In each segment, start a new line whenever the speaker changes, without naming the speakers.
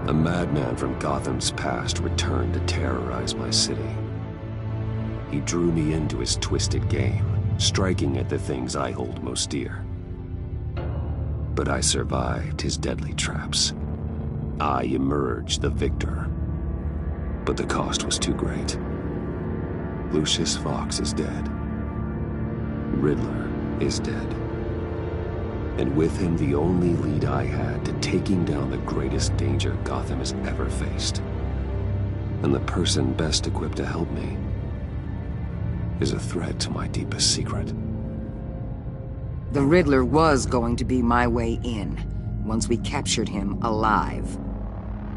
A madman from Gotham's past returned to terrorize my city. He drew me into his twisted game, striking at the things I hold most dear. But I survived his deadly traps. I emerged the victor. But the cost was too great. Lucius Fox is dead. Riddler is dead. And with him, the only lead I had to taking down the greatest danger Gotham has ever faced. And the person best equipped to help me is a threat to my deepest secret.
The Riddler was going to be my way in, once we captured him alive.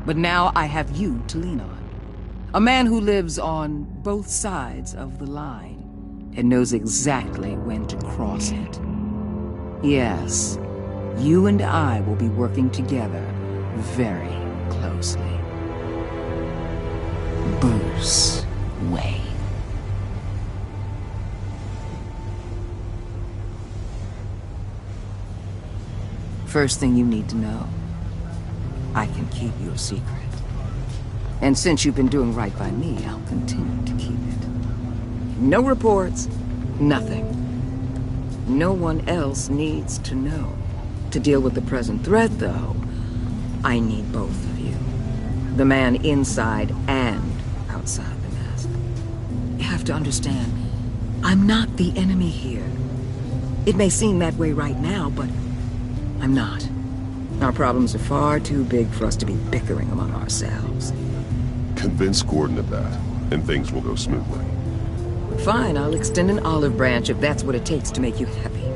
But now I have you to lean on. A man who lives on both sides of the line, and knows exactly when to cross it. Yes, you and I will be working together very closely. Bruce Wayne. First thing you need to know, I can keep your secret. And since you've been doing right by me, I'll continue to keep it. No reports, nothing. No one else needs to know. To deal with the present threat, though, I need both of you. The man inside and outside the mask. You have to understand, I'm not the enemy here. It may seem that way right now, but I'm not. Our problems are far too big for us to be bickering among ourselves.
Convince Gordon of that, and things will go smoothly.
Fine, I'll extend an olive branch if that's what it takes to make you happy.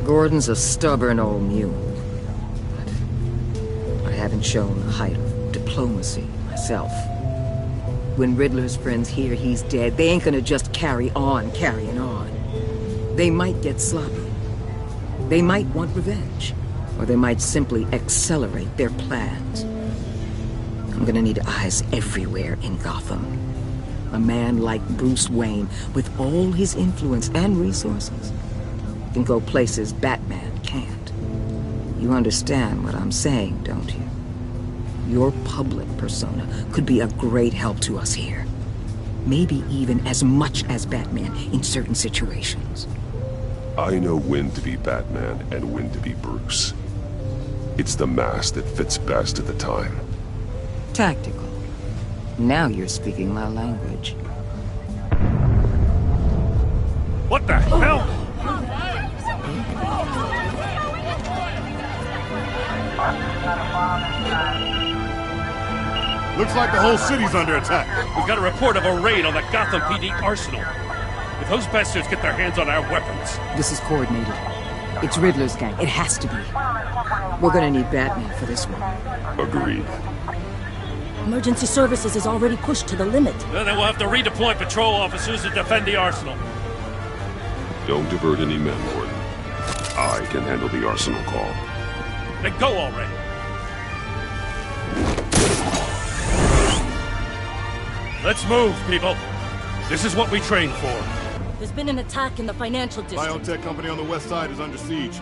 Gordon's a stubborn old mule. But I haven't shown the height of diplomacy myself. When Riddler's friends hear he's dead, they ain't gonna just carry on carrying on. They might get sloppy. They might want revenge. Or they might simply accelerate their plans. I'm gonna need eyes everywhere in Gotham. A man like Bruce Wayne, with all his influence and resources, can go places Batman can't. You understand what I'm saying, don't you? Your public persona could be a great help to us here. Maybe even as much as Batman in certain situations.
I know when to be Batman and when to be Bruce. It's the mask that fits best at the time.
Tactical. Now you're speaking my language.
What the hell?
Looks like the whole city's under attack.
We've got a report of a raid on the Gotham PD arsenal. If those bastards get their hands on our weapons...
This is coordinated. It's Riddler's gang. It has to be. We're gonna need Batman for this one.
Agreed.
Emergency services is already pushed to the limit.
Then we'll have to redeploy patrol officers to defend the arsenal.
Don't divert any men, Gordon. I can handle the arsenal call.
Then go already. Let's move, people. This is what we trained for.
There's been an attack in the financial district.
Biotech company on the west side is under siege.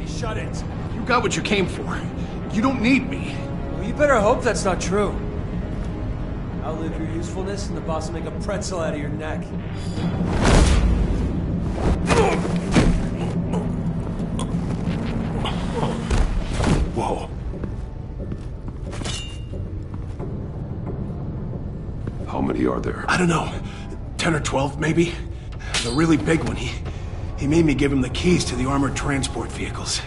Shut it.
You got what you came for. You don't need me.
Well, you better hope that's not true. Outlive your usefulness and the boss will make a pretzel out of your neck.
Whoa. are there?
I don't know. 10 or 12, maybe? The really big one, he made me give him the keys to the armored transport vehicles.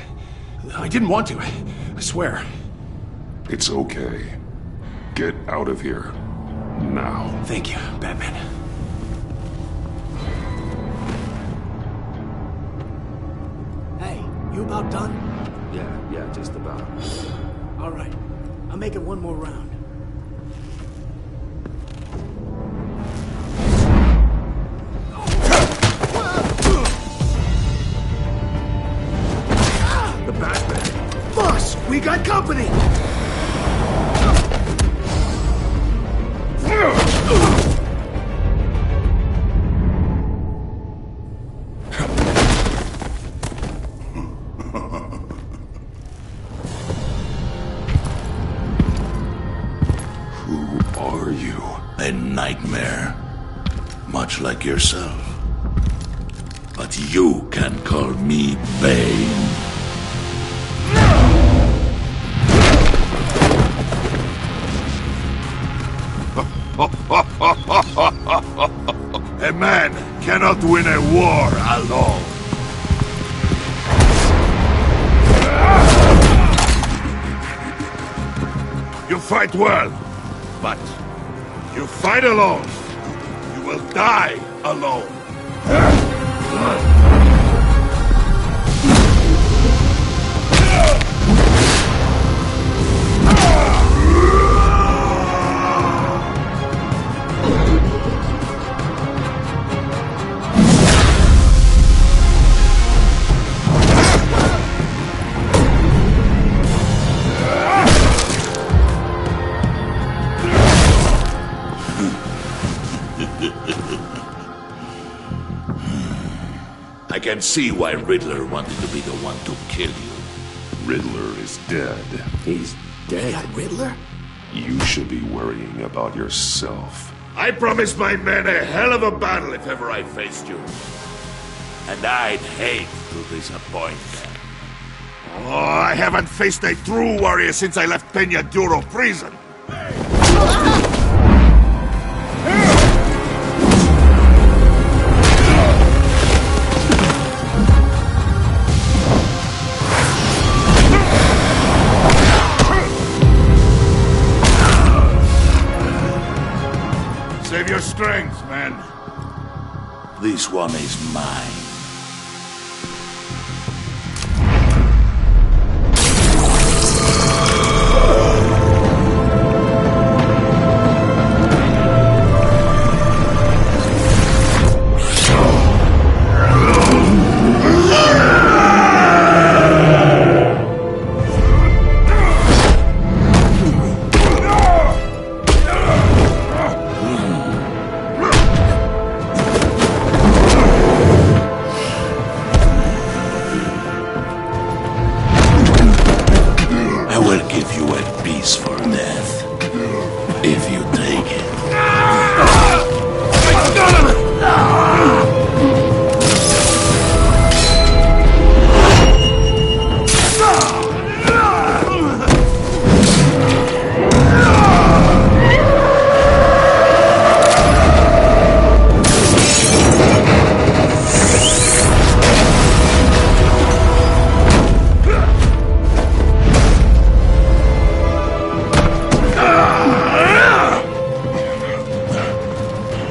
I didn't want to, I swear.
It's okay. Get out of here. Now.
Thank you, Batman.
Hey, you about done?
Yeah, just about.
All right. I'll make it one more round.
The Batman. Boss, we got company!
Who are you?
A nightmare. Much like yourself. But you can call me Bane. A man cannot win a war alone. You fight well, but you fight alone. You will die alone. I can see why Riddler wanted to be the one to kill you.
Riddler is dead.
He's dead.
Got Riddler?
You should be worrying about yourself.
I promised my men a hell of a battle if ever I faced you. And I'd hate to disappoint them. Oh, I haven't faced a true warrior since I left Peña Duro prison. Save your strength, man. This one is mine.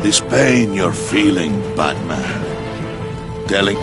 This pain you're feeling, Batman. Telling...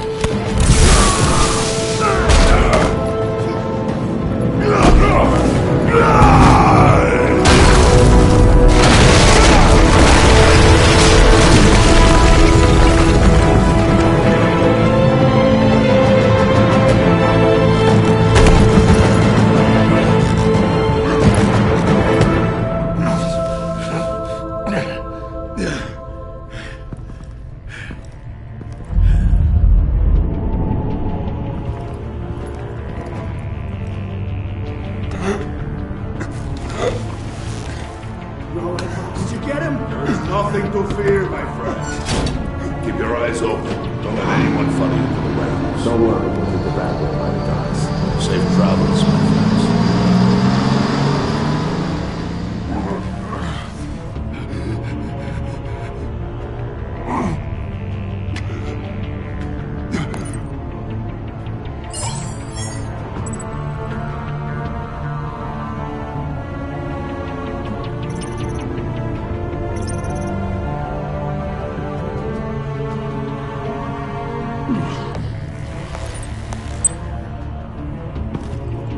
Did you get him? There's nothing to fear, my friend.
Keep your eyes open. Don't let anyone follow you to the warehouse.
Don't worry, we'll hit the bad way by the docks.
Safe travels, my friends.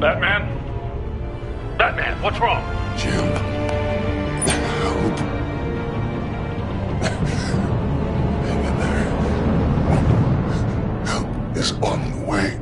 Batman? Batman, what's wrong?
Jim. Help. Hang in there. Help is on the way.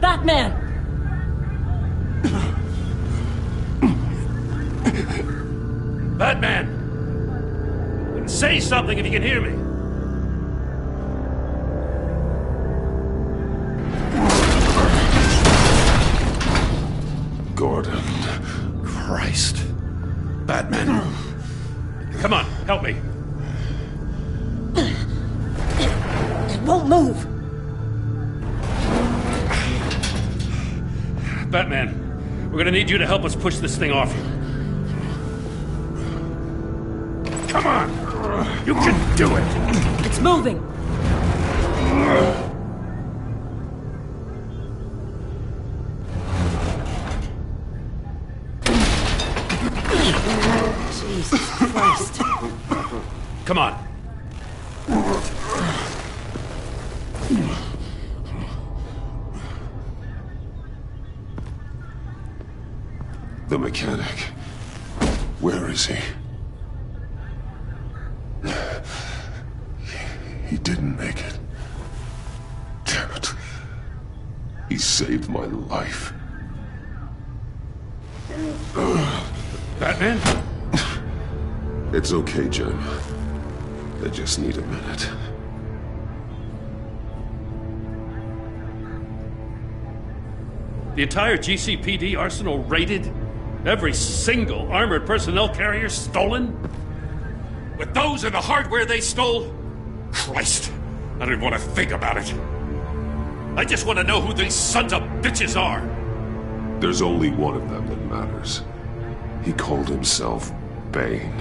Batman!
Batman! Say something if you can hear me.
Gordon.
Christ. Batman. Come on, help me.
It won't move!
Batman, we're gonna need you to help us push this thing off you. Come on! You can do it!
It's moving! Jesus Christ.
Come on.
The mechanic. Where is he? He didn't make it. Damn it. He saved my life.
Batman?
It's okay, Jim. I just need a minute.
The entire GCPD arsenal raided? Every single armored personnel carrier stolen? With those and the hardware they stole? Christ, I don't even want to think about it. I just want to know who these sons of bitches are.
There's only one of them that matters. He called himself Bane.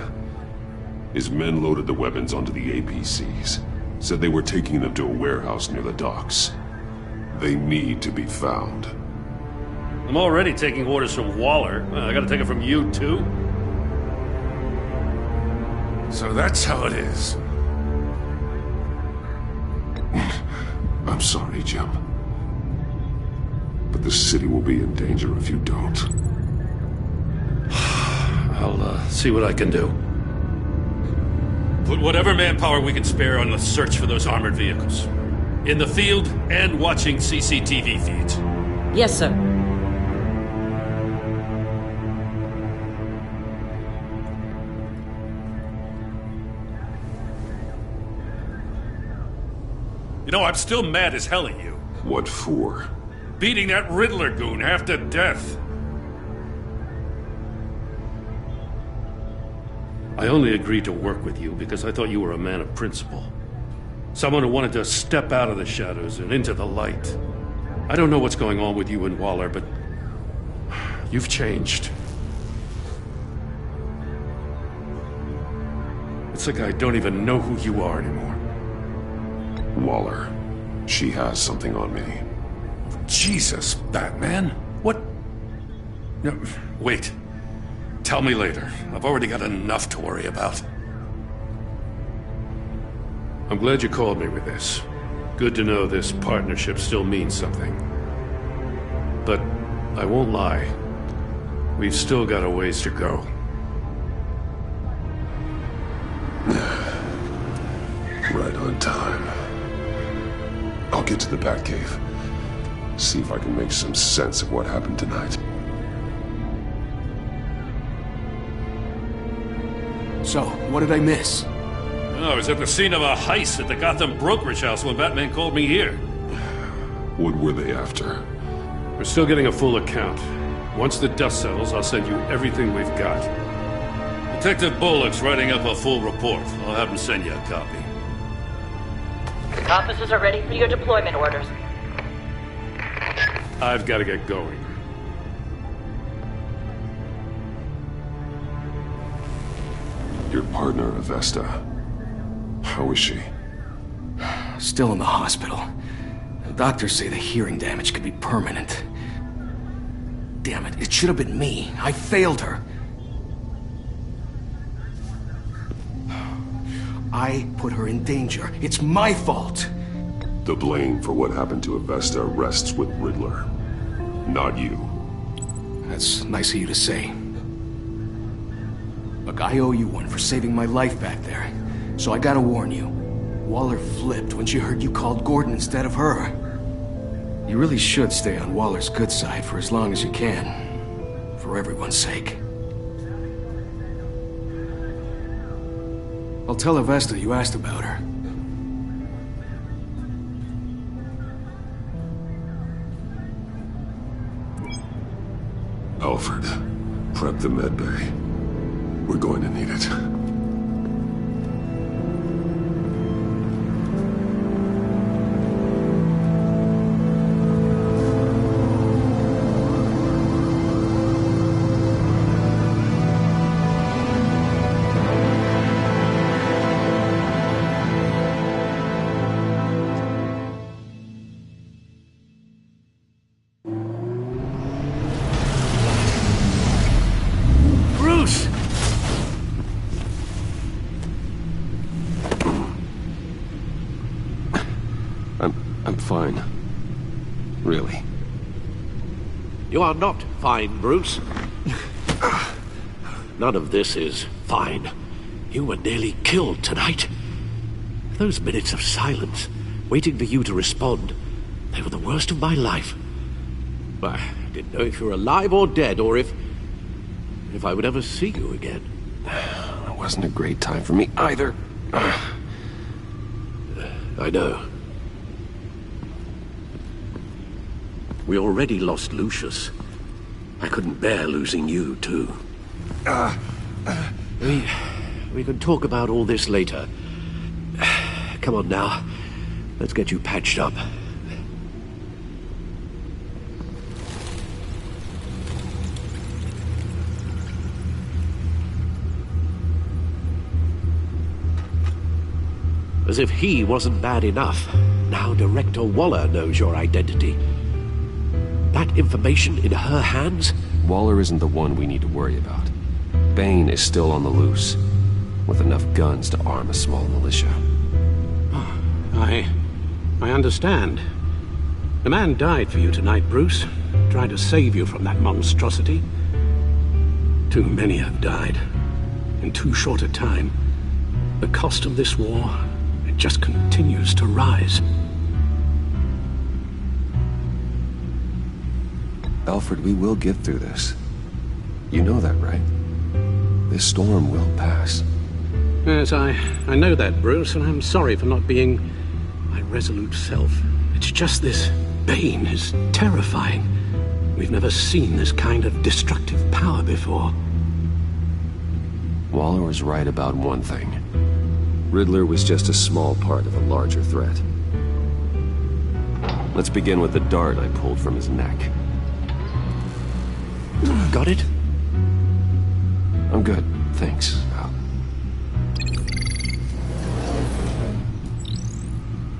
His men loaded the weapons onto the APCs. Said they were taking them to a warehouse near the docks. They need to be found.
I'm already taking orders from Waller. I gotta take it from you, too? So that's how it is.
I'm sorry, Jim. But the city will be in danger if you don't.
I'll see what I can do. Put whatever manpower we can spare on the search for those armored vehicles. In the field and watching CCTV feeds.
Yes, sir.
You know, I'm still mad as hell at you.
What for?
Beating that Riddler goon half to death. I only agreed to work with you because I thought you were a man of principle. Someone who wanted to step out of the shadows and into the light. I don't know what's going on with you and Waller, but you've changed. It's like I don't even know who you are anymore.
Waller. She has something on me.
Jesus, Batman. What? No, wait. Tell me later. I've already got enough to worry about. I'm glad you called me with this. Good to know this partnership still means something. But I won't lie. We've still got a ways to go.
Right on time. I'll get to the Batcave. See if I can make some sense of what happened tonight.
So, what did I miss?
I was at the scene of a heist at the Gotham brokerage house when Batman called me here.
What were they after?
We're still getting a full account. Once the dust settles, I'll send you everything we've got. Detective Bullock's writing up a full report. I'll have him send you a copy.
Officers are ready for your deployment orders.
I've got to get going.
Your partner, Avesta. How is she?
Still in the hospital. The doctors say the hearing damage could be permanent. Damn it, it should have been me. I failed her. I put her in danger. It's my fault.
The blame for what happened to Avesta rests with Riddler, not you.
That's nice of you to say. Look, I owe you one for saving my life back there. So I gotta warn you. Waller flipped when she heard you called Gordon instead of her. You really should stay on Waller's good side for as long as you can. For everyone's sake. I'll tell Avesta you asked about her.
Alfred, prep the med bay. We're going to need it. I'm fine. Really.
You are not fine, Bruce. None of this is fine. You were nearly killed tonight. Those minutes of silence, waiting for you to respond, they were the worst of my life. I didn't know if you were alive or dead, or if I would ever see you again.
It wasn't a great time for me either.
I know. We already lost Lucius. I couldn't bear losing you, too. We can talk about all this later. Come on now. Let's get you patched up. As if he wasn't bad enough, now Director Waller knows your identity. That information in her hands?
Waller isn't the one we need to worry about. Bane is still on the loose, with enough guns to arm a small militia.
I understand. The man died for you tonight, Bruce. Tried to save you from that monstrosity. Too many have died. In too short a time. The cost of this war, it just continues to rise.
Alfred, we will get through this. You know that, right? This storm will pass.
Yes, I know that, Bruce, and I'm sorry for not being my resolute self. It's just this Bane is terrifying. We've never seen this kind of destructive power before.
Waller was right about one thing. Riddler was just a small part of a larger threat. Let's begin with the dart I pulled from his neck.
Got it?
I'm good, thanks, Al.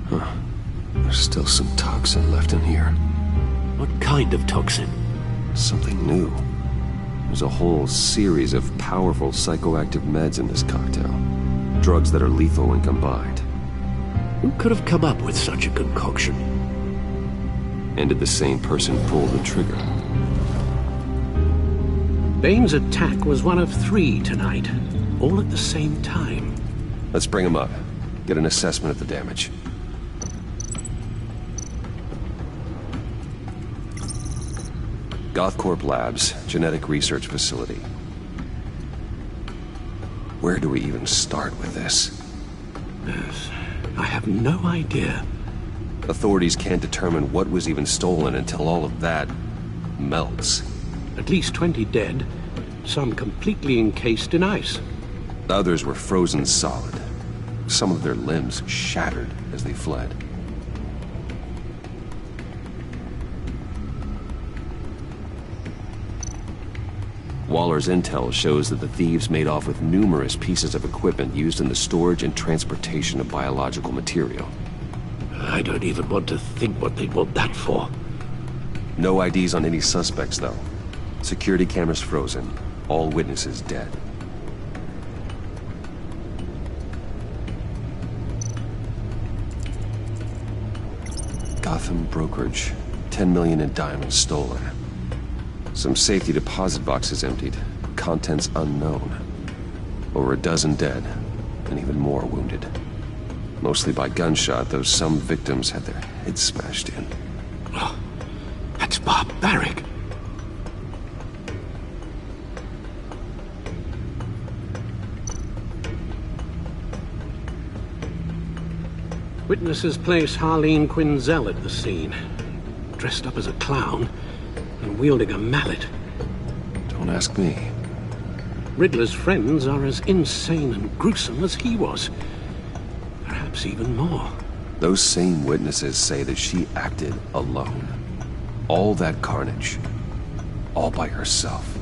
Huh. There's still some toxin left in here.
What kind of toxin?
Something new. There's a whole series of powerful psychoactive meds in this cocktail. Drugs that are lethal when combined.
Who could have come up with such a concoction?
And did the same person pull the trigger?
Bane's attack was one of 3 tonight, all at the same time.
Let's bring him up. Get an assessment of the damage. Gothcorp Labs, Genetic Research Facility. Where do we even start with this?
Yes, I have no idea.
Authorities can't determine what was even stolen until all of that melts.
At least 20 dead, some completely encased in ice.
Others were frozen solid. some of their limbs shattered as they fled. Waller's intel shows that the thieves made off with numerous pieces of equipment used in the storage and transportation of biological material.
I don't even want to think what they'd want that for.
No IDs on any suspects, though. Security cameras frozen. All witnesses dead. Gotham brokerage. 10 million in diamonds stolen. Some safety deposit boxes emptied. Contents unknown. Over a dozen dead, and even more wounded. Mostly by gunshot, though some victims had their heads smashed in.
Oh, that's barbaric.
Witnesses place Harleen Quinzel at the scene, dressed up as a clown and wielding a mallet.
Don't ask me.
Riddler's friends are as insane and gruesome as he was. Perhaps even more.
Those same witnesses say that she acted alone. All that carnage. All by herself.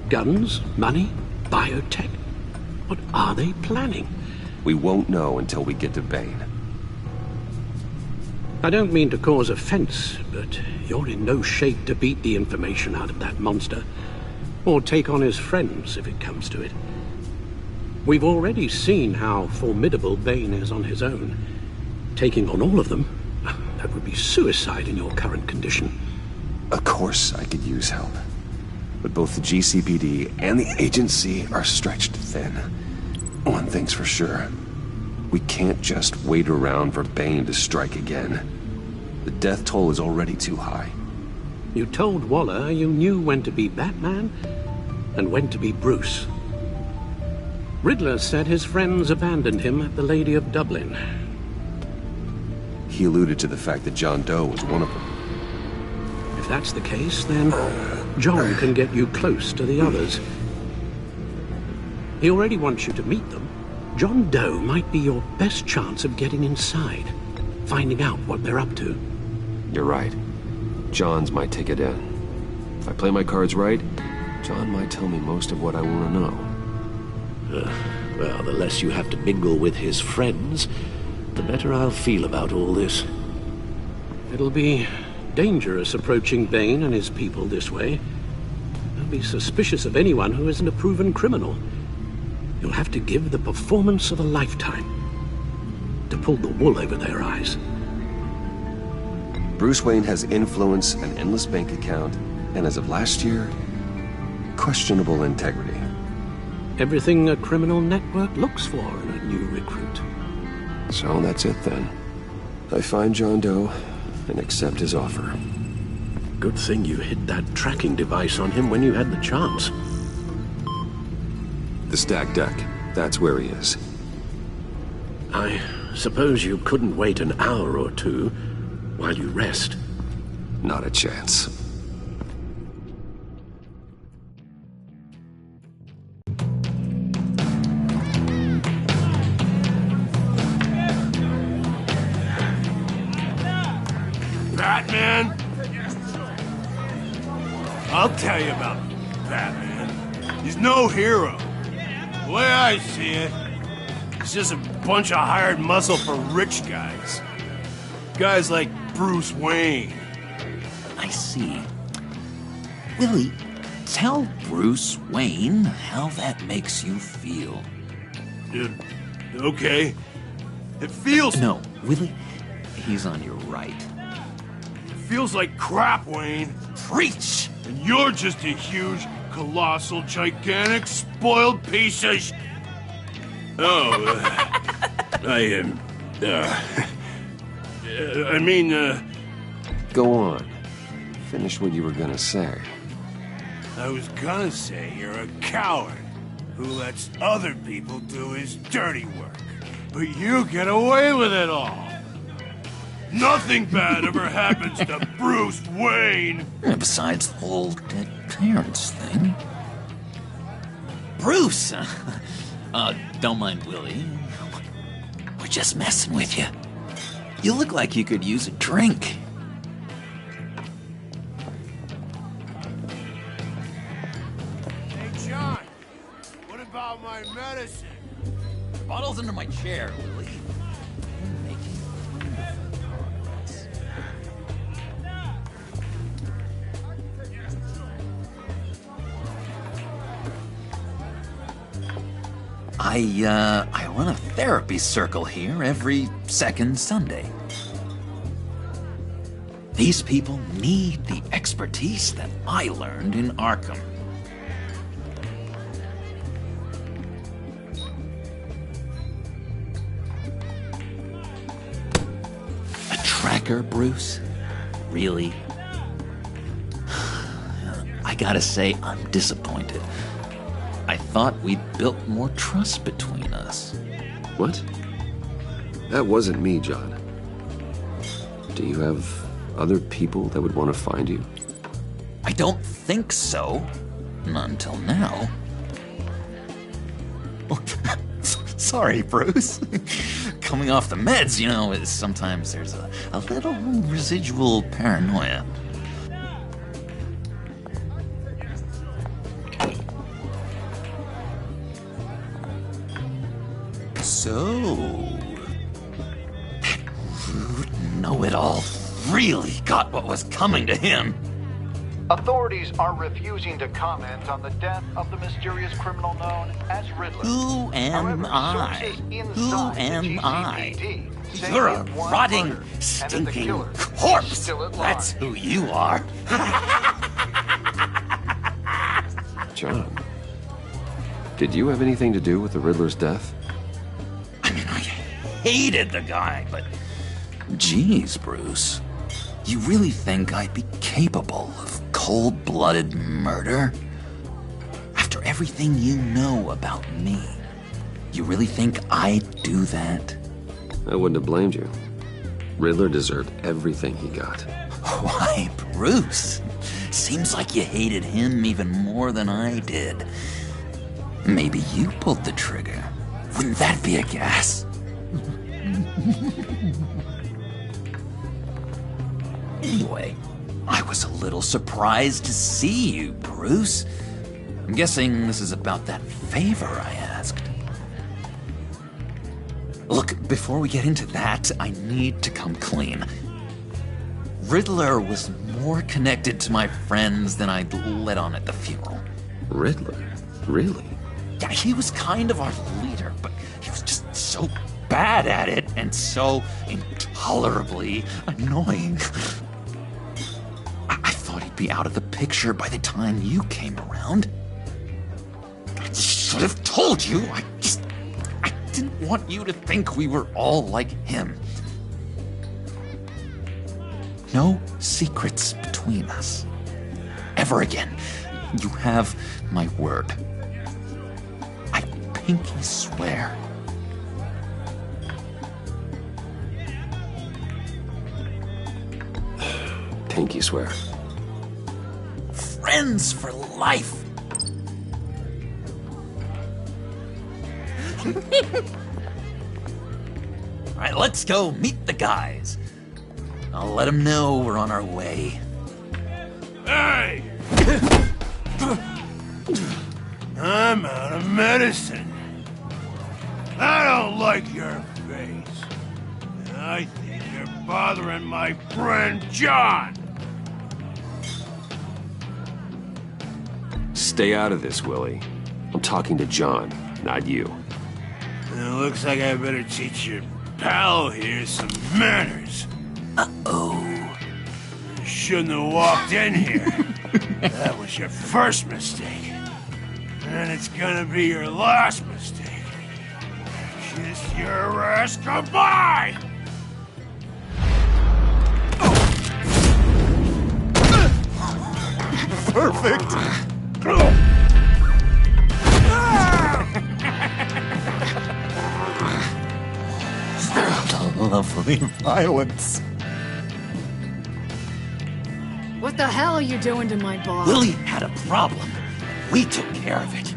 Guns? Money? Biotech? What are they planning?
We won't know until we get to Bane.
I don't mean to cause offense, but you're in no shape to beat the information out of that monster, or take on his friends if it comes to it. We've already seen how formidable Bane is on his own. Taking on all of them, that would be suicide in your current condition.
Of course I could use help. But both the GCPD and the agency are stretched thin. One thing's for sure. We can't just wait around for Bane to strike again. The death toll is already too high.
You told Waller you knew when to be Batman and when to be Bruce. Riddler said his friends abandoned him at the Lady of Dublin.
He alluded to the fact that John Doe was one of them.
If that's the case, then John can get you close to the others. He already wants you to meet them. John Doe might be your best chance of getting inside, finding out what they're up to.
You're right. John's my ticket in. If I play my cards right, John might tell me most of what I want to know.
Well, the less you have to mingle with his friends, the better I'll feel about all this.
It'll be dangerous approaching Bane and his people this way. They'll be suspicious of anyone who isn't a proven criminal. You'll have to give the performance of a lifetime to pull the wool over their eyes.
Bruce Wayne has influence, an endless bank account, and as of last year, questionable integrity.
Everything a criminal network looks for in a new recruit.
So that's it then. I find John Doe and accept his offer.
Good thing you hid that tracking device on him when you had the chance.
The stack deck. That's where he is.
I suppose you couldn't wait an hour or two while you rest?
Not a chance.
Batman? I'll tell you about Batman. He's no hero. The way I see it, he's just a bunch of hired muscle for rich guys. Guys like Bruce Wayne.
I see. Willie, tell Bruce Wayne how that makes you feel.
Okay. It feels...
No, Willie, he's on your right.
It feels like crap, Wayne.
Preach!
And you're just a huge, colossal, gigantic, spoiled piece of
Go on. Finish what you were gonna say.
I was gonna say you're a coward who lets other people do his dirty work. But you get away with it all. Nothing bad ever happens to Bruce Wayne.
Besides the whole dead parents thing. Bruce! Don't mind Willie. We're just messing with you. You look like you could use a drink.
Hey, John. What about my medicine?
The bottle's under my chair, Willie. I run a therapy circle here every second Sunday. These people need the expertise that I learned in Arkham. A tracker, Bruce? Really? I gotta say, I'm disappointed. I thought we'd built more trust between us.
What? That wasn't me, John. Do you have other people that would want to find you?
I don't think so. Not until now. Sorry, Bruce. Coming off the meds, you know, sometimes there's a little residual paranoia. So... that rude know-it-all really got what was coming to him.
Authorities are refusing to comment on the death of the mysterious criminal known as Riddler.
Who am I? Who am I? You're a rotting, stinking corpse. That's who you are.
John, did you have anything to do with the Riddler's death?
I mean, I hated the guy, but... Geez, Bruce. You really think I'd be capable of cold-blooded murder? After everything you know about me, you really think I'd do that?
I wouldn't have blamed you. Riddler deserved everything he got.
Why, Bruce? Seems like you hated him even more than I did. Maybe you pulled the trigger. Wouldn't that be a gas? Anyway, I was a little surprised to see you, Bruce. I'm guessing this is about that favor I asked. Look, before we get into that, I need to come clean. Riddler was more connected to my friends than I'd let on at the funeral.
Riddler? Really?
Yeah, he was kind of our leader, but he was just so bad at it and so intolerably annoying. I thought he'd be out of the picture by the time you came around. I should have told you. I didn't want you to think we were all like him. No secrets between us. Ever again. You have my word. I pinky swear.
Pinky swear.
Friends for life. All right, let's go meet the guys. I'll let them know we're on our way.
Hey! I'm out of medicine. I don't like your face. I think you're bothering my friend John.
Stay out of this, Willie. I'm talking to John, not you.
It looks like I better teach your pal here some manners.
Uh-oh.
You shouldn't have walked in here. That was your first mistake. And it's gonna be your last mistake. Kiss your ass goodbye!
Perfect! Lovely violence.
What the hell are you doing to my boss?
Willie had a problem. We took care of it.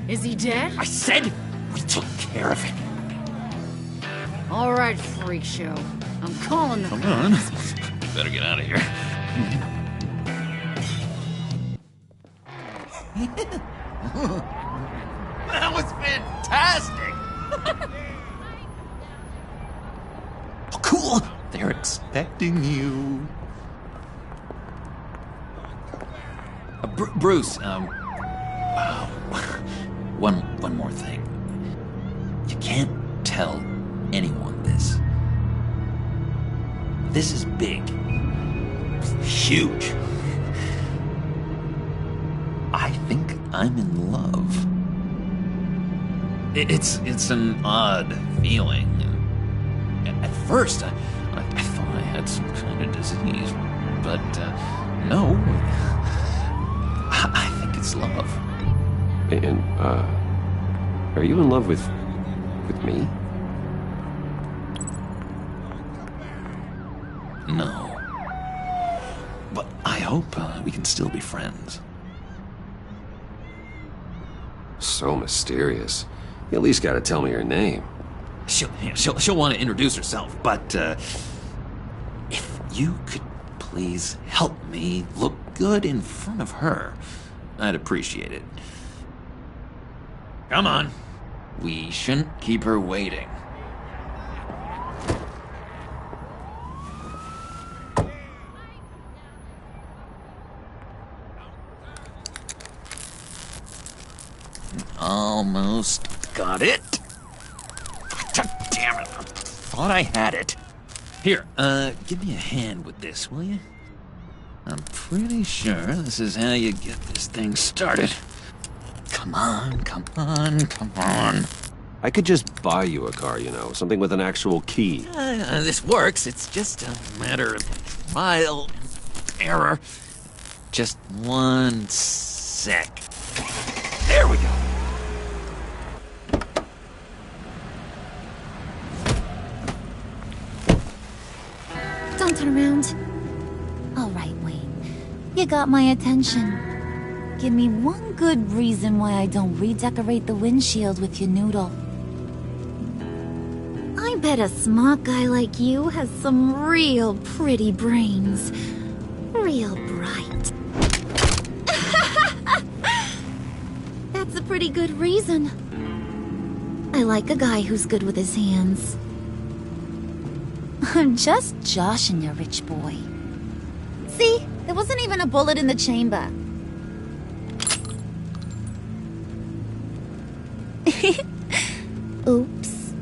Is he dead?
I said we took care of it.
All right, freak show. I'm calling the
Come on. Better get out of here. That was fantastic! Oh, cool! They're expecting you. Bruce, one more thing. You can't tell anyone this. This is big. Huge. I think I'm in love. It's an odd feeling. At first, I thought I had some kind of disease, but no. I think it's love.
And, are you in love with me?
No. But I hope we can still be friends.
So mysterious. You at least gotta tell me her name.
She'll want to introduce herself, but if you could please help me look good in front of her, I'd appreciate it. Come on. We shouldn't keep her waiting. Almost got it. Damn it. I thought I had it. Here, give me a hand with this, will you? I'm pretty sure this is how you get this thing started. Come on, come on, come on.
I could just buy you a car, you know, something with an actual key.
This works. It's just a matter of trial and error. Just one sec. There we go.
Don't turn around. All right, Wayne. You got my attention. Give me one good reason why I don't redecorate the windshield with your noodle. I bet a smart guy like you has some real pretty brains. Real bright. That's a pretty good reason. I like a guy who's good with his hands. I'm just joshing you, rich boy. See? There wasn't even a bullet in the chamber. Oops.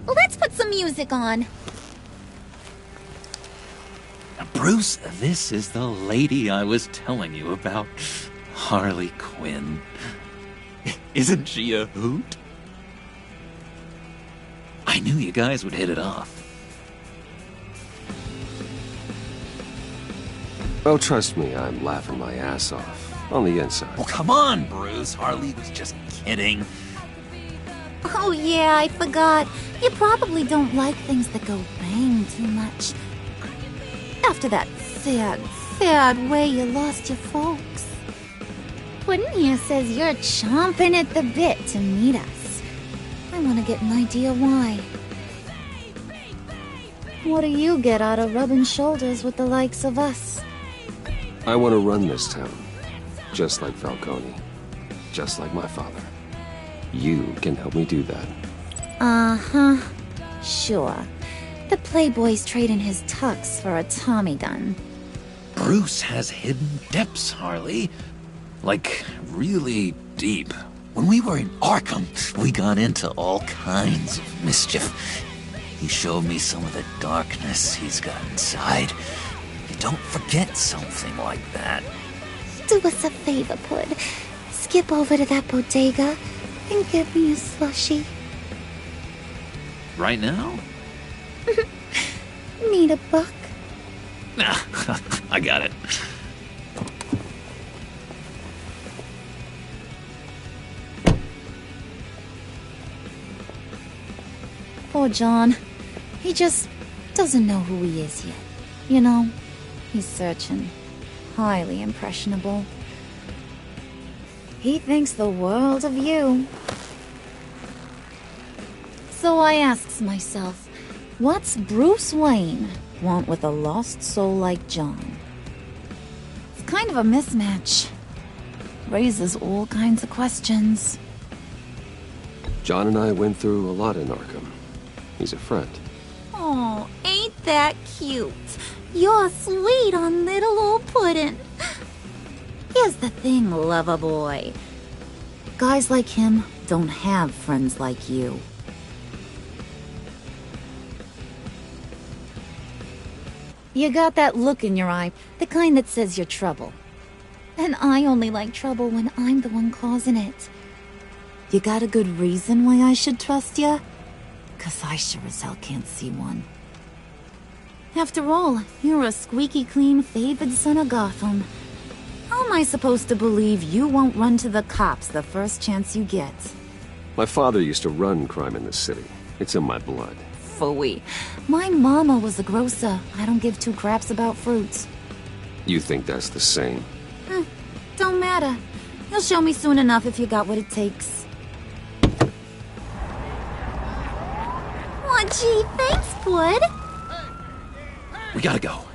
Let's put some music on.
Bruce, this is the lady I was telling you about. Harley Quinn. Isn't she a hoot? I knew you guys would hit it off.
Oh, trust me, I'm laughing my ass off. On the inside.
Oh, come on, Bruce. Harley was just kidding.
Oh yeah, I forgot. You probably don't like things that go bang too much. After that sad way you lost your folks. Puddin' here says you're chomping at the bit to meet us. I want to get an idea why. What do you get out of rubbing shoulders with the likes of us?
I want to run this town. Just like Falcone. Just like my father. You can help me do that.
Uh-huh. Sure. The Playboy's trading his tux for a Tommy gun.
Bruce has hidden depths, Harley. Like, really deep. When we were in Arkham, we got into all kinds of mischief. He showed me some of the darkness he's got inside. You don't forget something like that.
Do us a favor, Pud. Skip over to that bodega and get me a slushie.
Right now?
Need a buck?
Nah, I got it.
Poor John. He just doesn't know who he is yet. You know, he's searching. Highly impressionable. He thinks the world of you. So I asks myself, what's Bruce Wayne want with a lost soul like John? It's kind of a mismatch. Raises all kinds of questions.
John and I went through a lot in Arkham. He's a friend.
Oh, ain't that cute? You're sweet on little old Puddin'. Here's the thing, lover boy. Guys like him don't have friends like you. You got that look in your eye, the kind that says you're trouble. And I only like trouble when I'm the one causing it. You got a good reason why I should trust you? 'Cause I sure as hell can't see one. After all, you're a squeaky clean favored son of Gotham. How am I supposed to believe you won't run to the cops the first chance you get?
My father used to run crime in this city. It's in my blood.
Phooey. My mama was a grocer. I don't give two craps about fruits.
You think that's the same?
Don't matter. You'll show me soon enough if you got what it takes. Aw, gee, thanks, Bud.
We gotta go.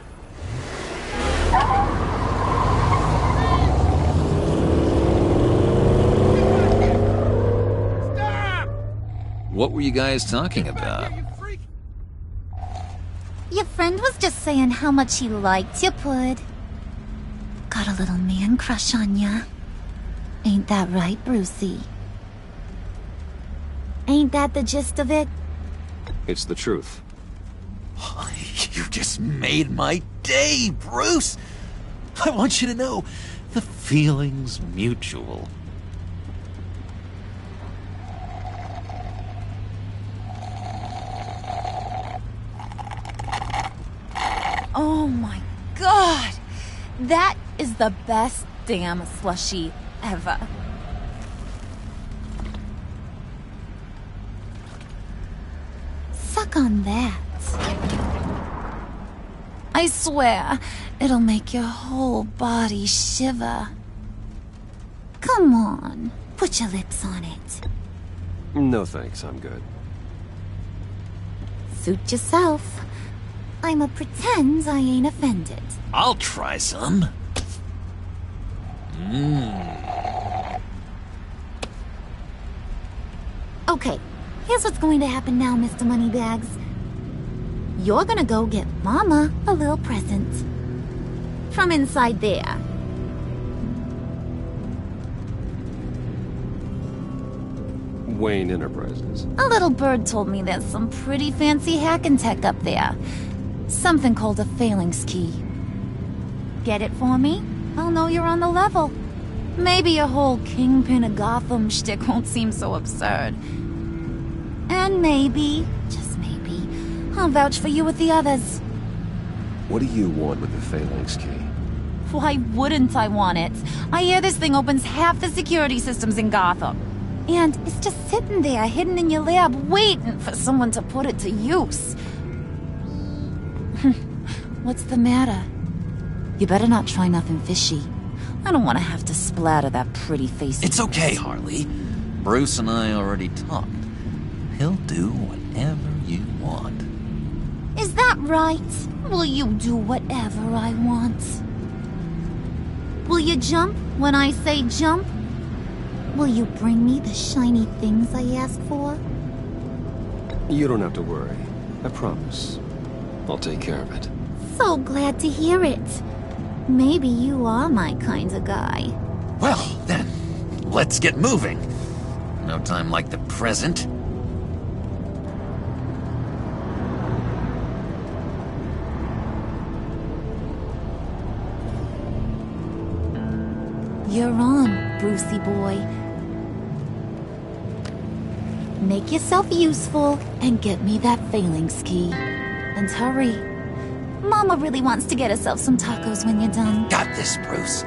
What were you guys talking about?
Your friend was just saying how much he liked you, Pud. Got a little man crush on ya. Ain't that right, Brucey? Ain't that the gist of it?
It's the truth.
You just made my day, Bruce! I want you to know, the feeling's mutual.
Oh my god! That is the best damn slushie ever. Suck on that. I swear, it'll make your whole body shiver. Come on, put your lips on it.
No thanks, I'm good.
Suit yourself. I'ma pretend I ain't offended.
I'll try some.
Okay, here's what's going to happen now, Mr. Moneybags. You're gonna go get Mama a little present. From inside there.
Wayne Enterprises.
A little bird told me there's some pretty fancy hacking tech up there. Something called a phalanx key. Get it for me? I'll know you're on the level. Maybe your whole Kingpin of Gotham shtick won't seem so absurd. And maybe, just maybe, I'll vouch for you with the others.
What do you want with the phalanx key?
Why wouldn't I want it? I hear this thing opens half the security systems in Gotham. And it's just sitting there, hidden in your lab, waiting for someone to put it to use. What's the matter? You better not try nothing fishy. I don't want to have to splatter that pretty face.
It's okay, Harley. Bruce and I already talked. He'll do whatever you want.
Is that right? Will you do whatever I want? Will you jump when I say jump? Will you bring me the shiny things I ask for?
You don't have to worry. I promise. I'll take care of it.
So glad to hear it. Maybe you are my kind of guy.
Well, then, let's get moving. No time like the present.
You're on, Brucey boy. Make yourself useful and get me that phalanx key. And hurry. Mama really wants to get herself some tacos when you're done.
Got this, Bruce.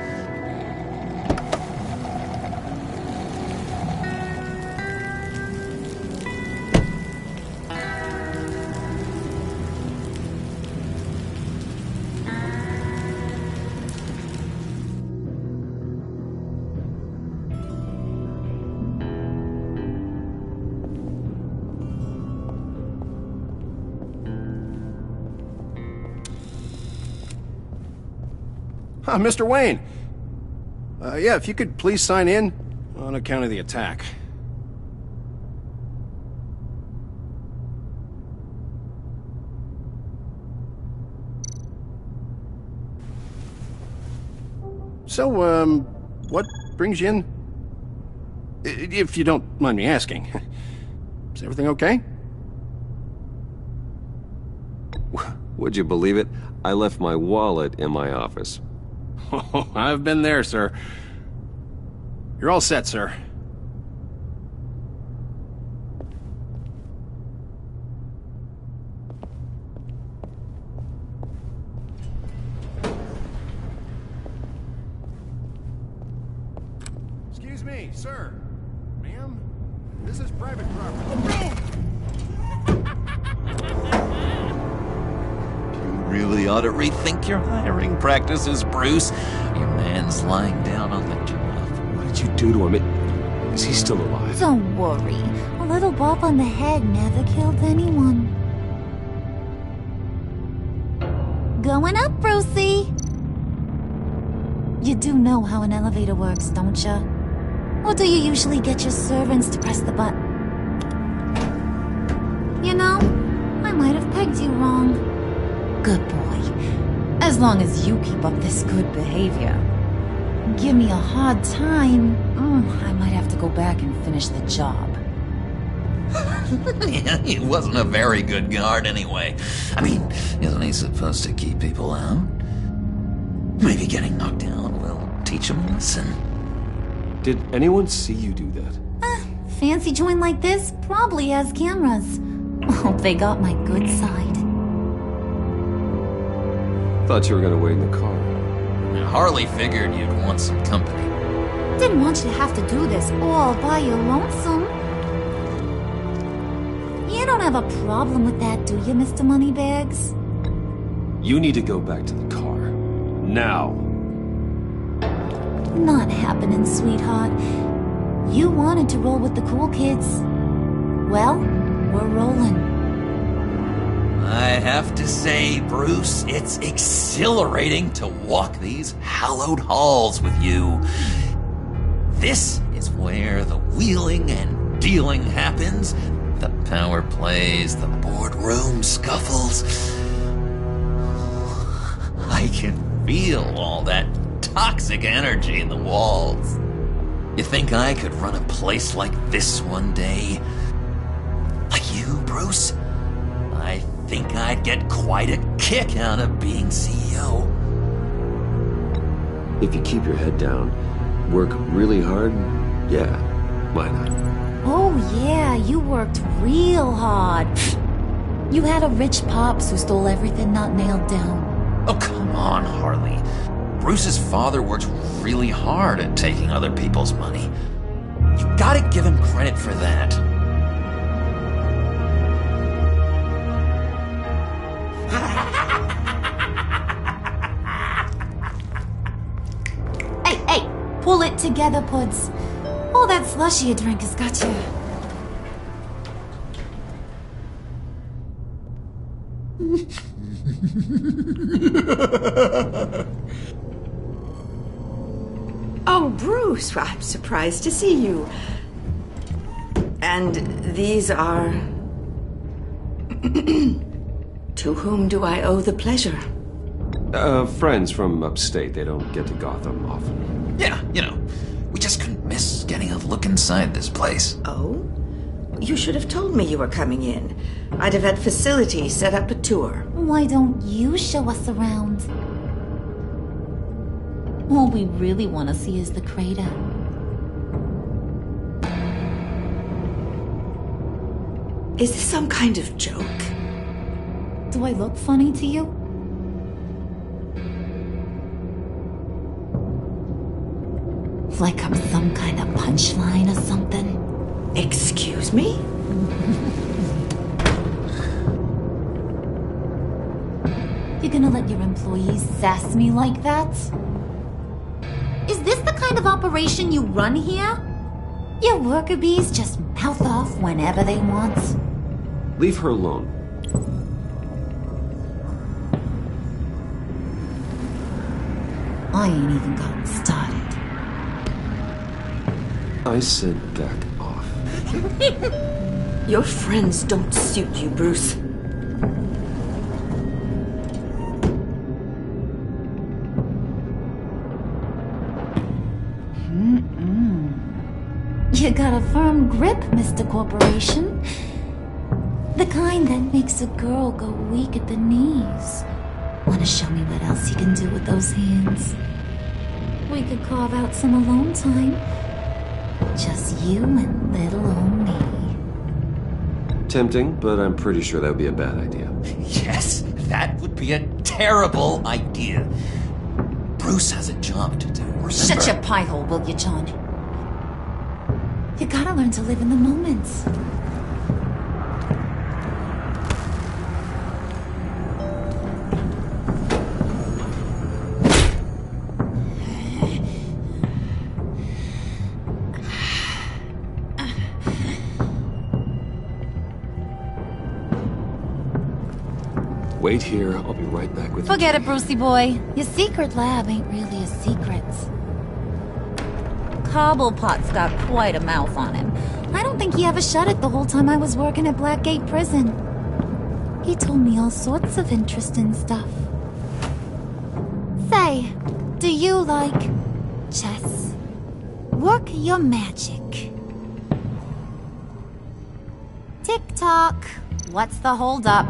Mr. Wayne. Yeah, if you could please sign in on account of the attack. So, what brings you in? If you don't mind me asking. Is everything okay?
Would you believe it? I left my wallet in my office.
Oh, I've been there, sir. You're all set, sir. Excuse me, sir. Ma'am, this is private property.
Really ought to rethink your hiring practices, Bruce. Your man's lying down on the job.
What did you do to him? Is he still alive?
Don't worry. A little bop on the head never killed anyone. Going up, Brucey. You do know how an elevator works, don't you? Or do you usually get your servants to press the button? You know, I might have pegged you wrong. Good boy. As long as you keep up this good behavior. Give me a hard time, I might have to go back and finish the job.
Yeah, he wasn't a very good guard anyway. I mean, isn't he supposed to keep people out? Maybe getting knocked out will teach him a lesson.
Did anyone see you do that?
Fancy joint like this probably has cameras. Hope they got my good side.
Thought you were gonna wait in the car.
Harley figured you'd want some company.
Didn't want you to have to do this all by your lonesome. You don't have a problem with that, do you, Mr. Moneybags?
You need to go back to the car. Now.
Not happening, sweetheart. You wanted to roll with the cool kids. Well, we're rolling.
I have to say, Bruce, it's exhilarating to walk these hallowed halls with you. This is where the wheeling and dealing happens, the power plays, the boardroom scuffles. I can feel all that toxic energy in the walls. You think I could run a place like this one day? Like you, Bruce? I think I'd get quite a kick out of being CEO.
If you keep your head down, work really hard, yeah, why not?
Oh yeah, you worked real hard. You had a rich pops who stole everything not nailed down.
Oh, come on, Harley. Bruce's father worked really hard at taking other people's money. You gotta give him credit for that.
Hey, pull it together, Puds. All that slushy you drink has got you.
Oh, Bruce, I'm surprised to see you. And these are... To whom do I owe the pleasure?
Friends from upstate. They don't get to Gotham often.
Yeah, you know, we just couldn't miss getting a look inside this place.
Oh? You should have told me you were coming in. I'd have had facilities set up a tour.
Why don't you show us around? All we really want to see is the crater.
Is this some kind of joke?
Do I look funny to you? Like I'm some kind of punchline or something?
Excuse me?
You gonna let your employees sass me like that? Is this the kind of operation you run here? Your worker bees just mouth off whenever they want.
Leave her alone.
I ain't even gotten started.
I said back off.
Your friends don't suit you, Bruce.
You got a firm grip, Mr. Corporation. The kind that makes a girl go weak at the knees. Wanna show me what else you can do with those hands? We could carve out some alone time. Just you and little old me.
Tempting, but I'm pretty sure that would be a bad idea.
Yes, that would be a terrible idea. Bruce has a job to do, remember?
Shut your pie hole, will you, John? You gotta learn to live in the moment.
Wait here, I'll be right back with you.
Forget it, Brucey boy. Your secret lab ain't really a secret. Cobblepot's got quite a mouth on him. I don't think he ever shut it the whole time I was working at Blackgate Prison. He told me all sorts of interesting stuff. Say, do you like chess? Work your magic. Tick-tock. What's the holdup?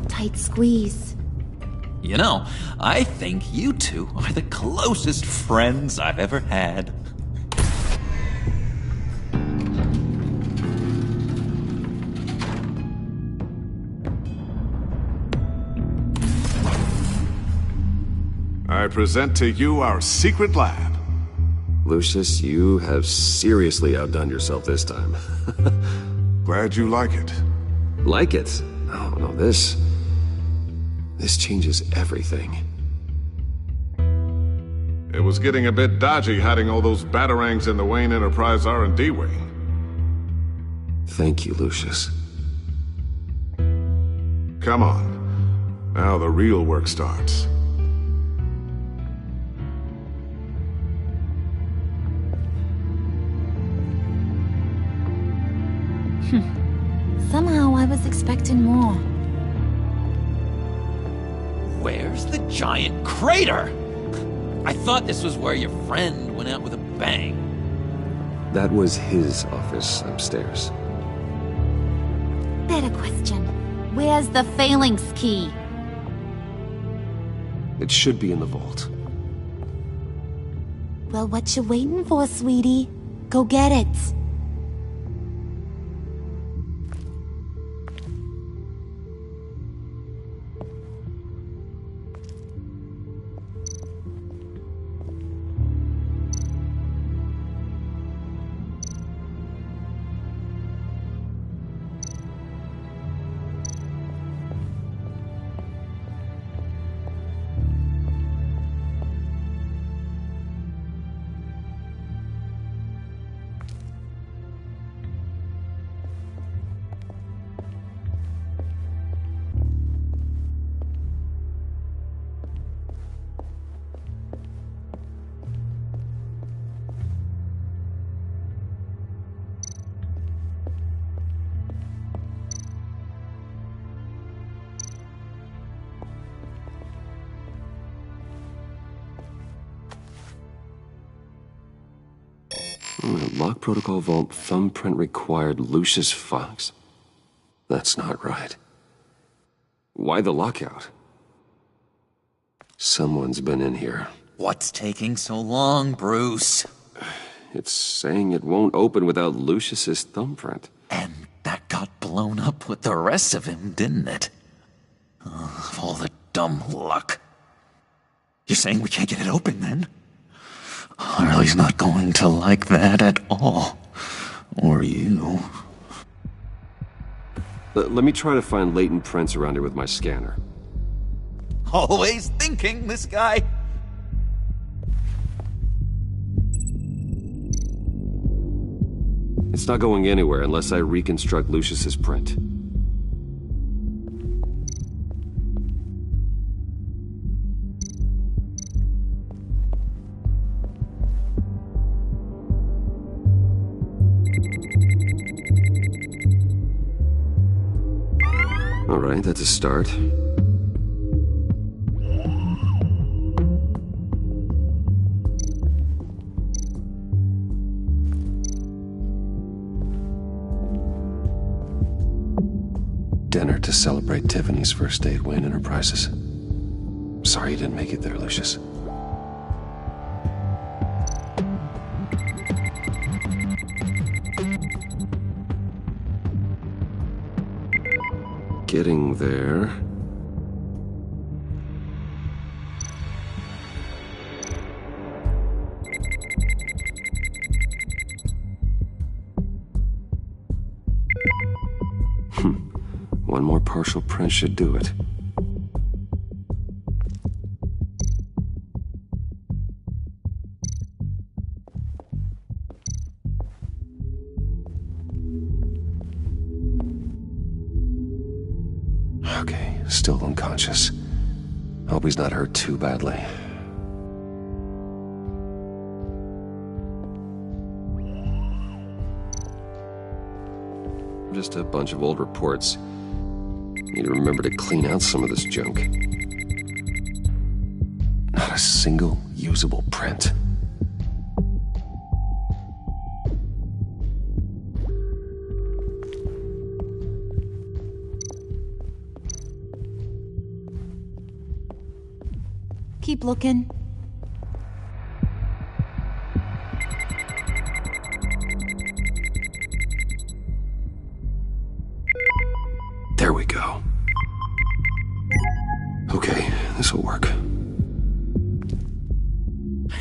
Tight squeeze.
You know, I think you two are the closest friends I've ever had.
I present to you our secret lab.
Lucius, you have seriously outdone yourself this time.
Glad you like it.
Like it? Oh, no, this changes everything.
It was getting a bit dodgy hiding all those batarangs in the Wayne Enterprise R&D wing.
Thank you, Lucius.
Come on. Now the real work starts.
Somehow I was expecting more.
Where's the giant crater? I thought this was where your friend went out with a bang.
That was his office upstairs.
Better question. Where's the phalanx key?
It should be in the vault.
Well, what you waiting for, sweetie? Go get it.
Lock protocol vault thumbprint required Lucius Fox? That's not right. Why the lockout? Someone's been in here.
What's taking so long, Bruce?
It's saying it won't open without Lucius's thumbprint.
And that got blown up with the rest of him, didn't it? All the dumb luck. You're saying we can't get it open, then? Harley's not going to like that at all. Or you.
Let me try to find latent prints around here with my scanner.
Always thinking, this guy.
It's not going anywhere unless I reconstruct Lucius's print. All right, that's a start. Dinner to celebrate Tiffany's first day at Wayne Enterprises. Sorry you didn't make it there, Lucius. Getting there. One more partial print should do it. still unconscious. Hope he's not hurt too badly. Just a bunch of old reports. Need to remember to clean out some of this junk. Not a single usable print.
Keep looking.
There we go. Okay, this'll work.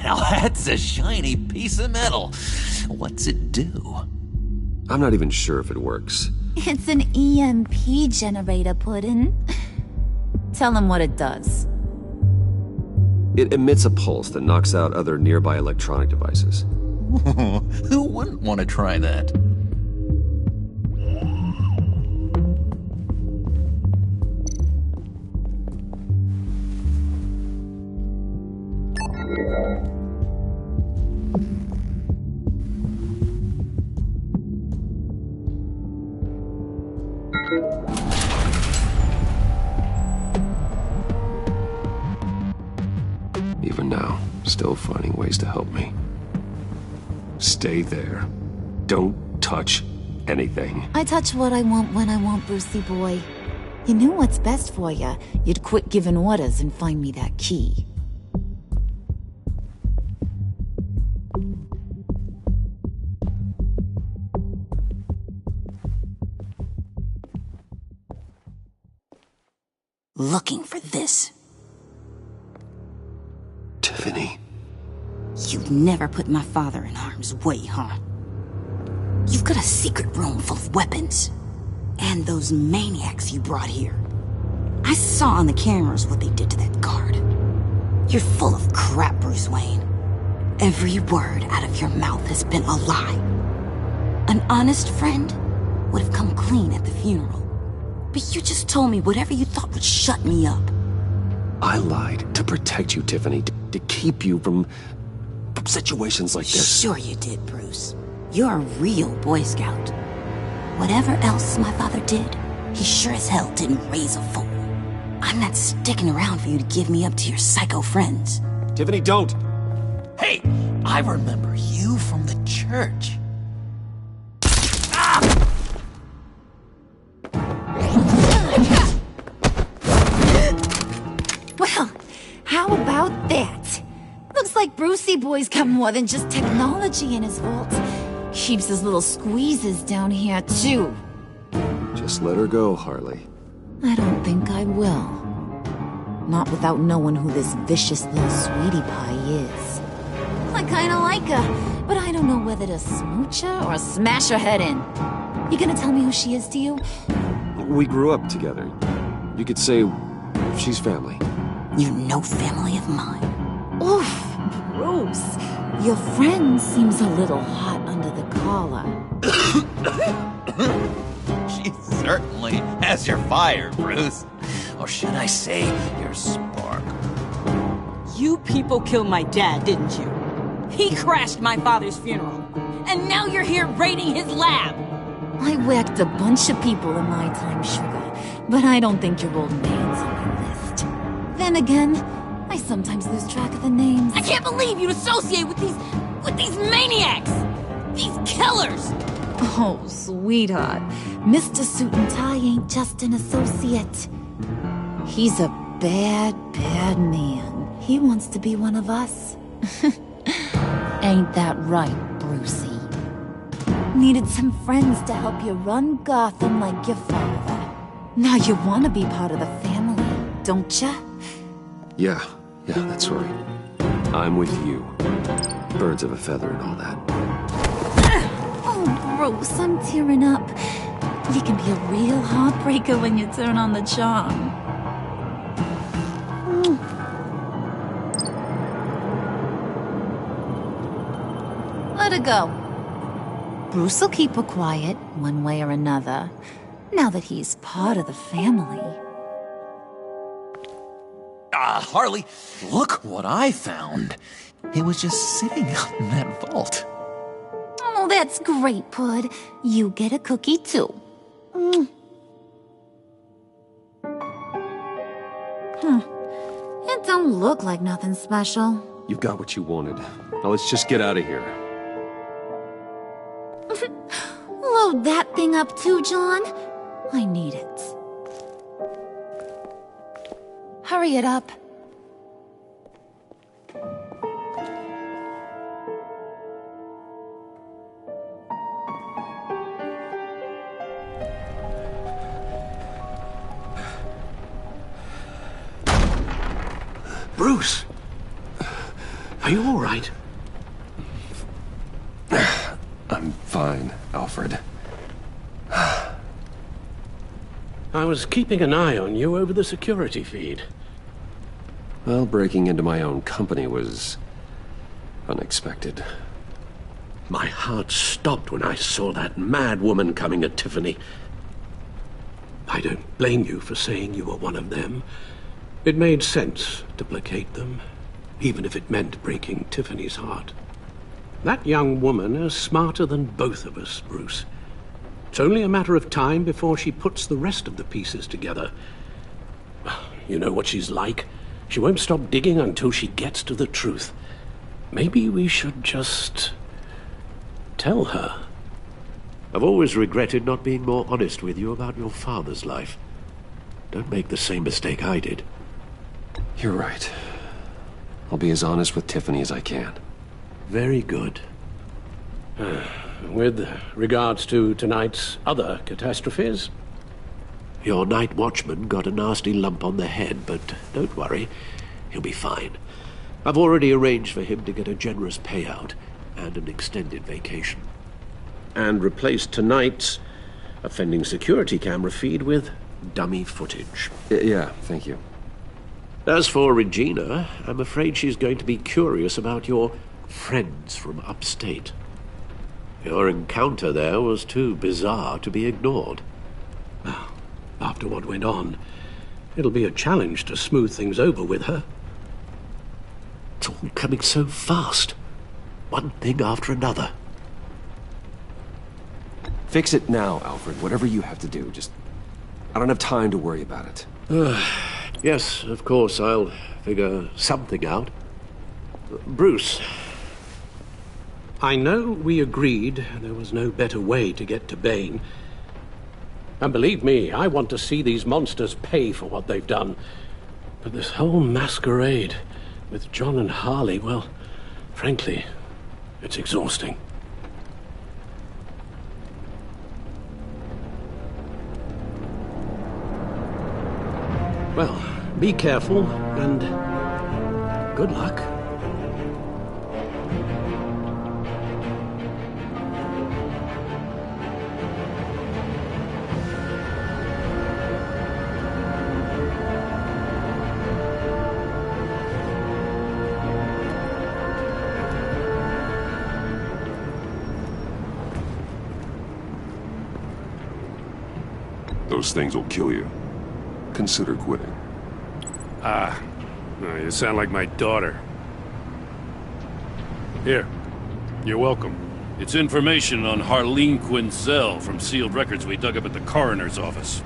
Now that's a shiny piece of metal. What's it do?
I'm not even sure if it works.
It's an EMP generator, Puddin'. Tell him what it does.
It emits a pulse that knocks out other nearby electronic devices.
Who wouldn't want to try that?
Even now, still finding ways to help me. Stay there. Don't touch anything.
I touch what I want when I want, Brucey boy. You knew what's best for you. You'd quit giving orders and find me that key.
Looking for this.
Tiffany.
You've never put my father in harm's way, huh? You've got a secret room full of weapons. And those maniacs you brought here. I saw on the cameras what they did to that guard. You're full of crap, Bruce Wayne. Every word out of your mouth has been a lie. An honest friend would have come clean at the funeral. But you just told me whatever you thought would shut me up.
I lied to protect you, Tiffany, to keep you from situations like this.
Sure you did, Bruce. You're a real Boy Scout. Whatever else my father did, he sure as hell didn't raise a fool. I'm not sticking around for you to give me up to your psycho friends.
Tiffany, don't!
Hey, I remember you from the church.
Well, how about that? Looks like Brucey boy's got more than just technology in his vault. Keeps his little squeezes down here, too.
Just let her go, Harley.
I don't think I will. Not without knowing who this vicious little sweetie pie is. I kinda like her, but I don't know whether to smooch her or smash her head in. You gonna tell me who she is to you?
We grew up together. You could say she's family.
You're no family of mine.
Oof, Bruce. Your friend seems a little hot under the collar.
She certainly has your fire, Bruce. Or should I say, your spark.
You people killed my dad, didn't you? He crashed my father's funeral. And now you're here raiding his lab.
I whacked a bunch of people in my time, sugar. But I don't think your old man's on my list. Then again, I sometimes lose track of the names.
I can't believe you'd associate with these maniacs! These killers!
Oh, sweetheart. Mr. Suit and Tie ain't just an associate. He's a bad, bad man. He wants to be one of us. Ain't that right, Brucey? Needed some friends to help you run Gotham like your father. Now you want to be part of the family, don't ya?
Yeah, that's right. I'm with you. Birds of a feather and all that.
Oh, Bruce, I'm tearing up. You can be a real heartbreaker when you turn on the charm. Let her go. Bruce will keep her quiet, one way or another, now that he's part of the family.
Harley, look what I found. It was just sitting out in that vault.
Oh, that's great, Pud. You get a cookie, too. It don't look like nothing special.
You've got what you wanted. Now let's just get out of here.
Load that thing up too, John. I need it. Hurry it up.
Bruce! Are you all right?
I'm fine, Alfred.
I was keeping an eye on you over the security feed.
Well, breaking into my own company was unexpected.
My heart stopped when I saw that mad woman coming at Tiffany. I don't blame you for saying you were one of them. It made sense to placate them, even if it meant breaking Tiffany's heart. That young woman is smarter than both of us, Bruce. It's only a matter of time before she puts the rest of the pieces together. You know what she's like. She won't stop digging until she gets to the truth. Maybe we should just tell her. I've always regretted not being more honest with you about your father's life. Don't make the same mistake I did.
You're right. I'll be as honest with Tiffany as I can.
Very good. With regards to tonight's other catastrophes, your night watchman got a nasty lump on the head, but don't worry, he'll be fine. I've already arranged for him to get a generous payout and an extended vacation. And replaced tonight's offending security camera feed with dummy footage.
Yeah, thank you.
As for Regina, I'm afraid she's going to be curious about your friends from upstate. Your encounter there was too bizarre to be ignored. Well, after what went on, it'll be a challenge to smooth things over with her. It's all coming so fast. One thing after another.
Fix it now, Alfred. Whatever you have to do. Just... I don't have time to worry about it.
Yes, of course, I'll figure something out. Bruce, I know we agreed there was no better way to get to Bane. And believe me, I want to see these monsters pay for what they've done. But this whole masquerade with John and Harley, well, frankly, it's exhausting. Well, be careful, and good luck.
Those things will kill you. Consider quitting.
You sound like my daughter. Here, you're welcome. It's information on Harleen Quinzel from sealed records we dug up at the coroner's office.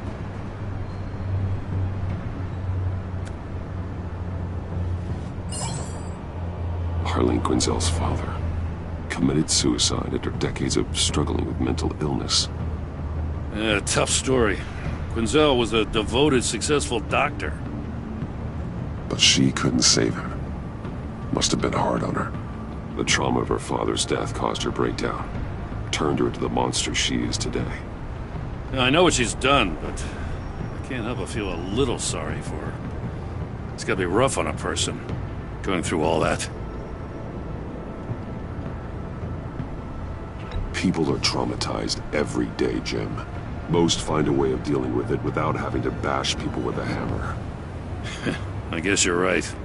Harleen Quinzel's father committed suicide after decades of struggling with mental illness.
Tough story. Quinzel was a devoted, successful doctor.
But she couldn't save him. Must have been hard on her. The trauma of her father's death caused her breakdown. Turned her into the monster she is today.
I know what she's done, but I can't help but feel a little sorry for her. It's gotta be rough on a person, going through all that.
People are traumatized every day, Jim. Most find a way of dealing with it without having to bash people with a hammer.
I guess you're right.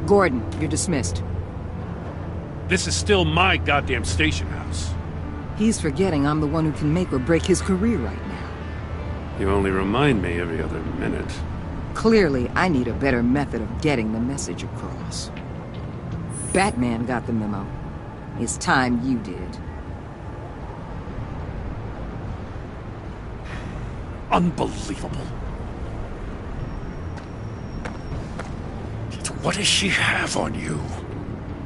Gordon, you're dismissed.
This is still my goddamn station house.
He's forgetting I'm the one who can make or break his career right now.
You only remind me every other minute.
Clearly, I need a better method of getting the message across. Batman got the memo. It's time you did.
Unbelievable. What does she have on you?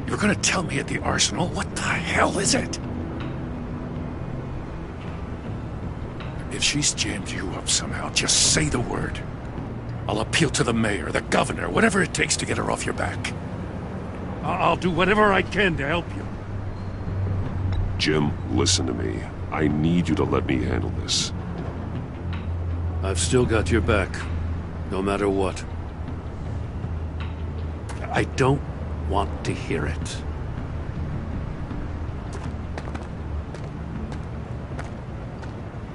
You're gonna tell me at the arsenal? What the hell is it? If she's jammed you up somehow, just say the word. I'll appeal to the mayor, the governor, whatever it takes to get her off your back. I'll do whatever I can to help you.
Jim, listen to me. I need you to let me handle this.
I've still got your back, no matter what. I don't want to hear it.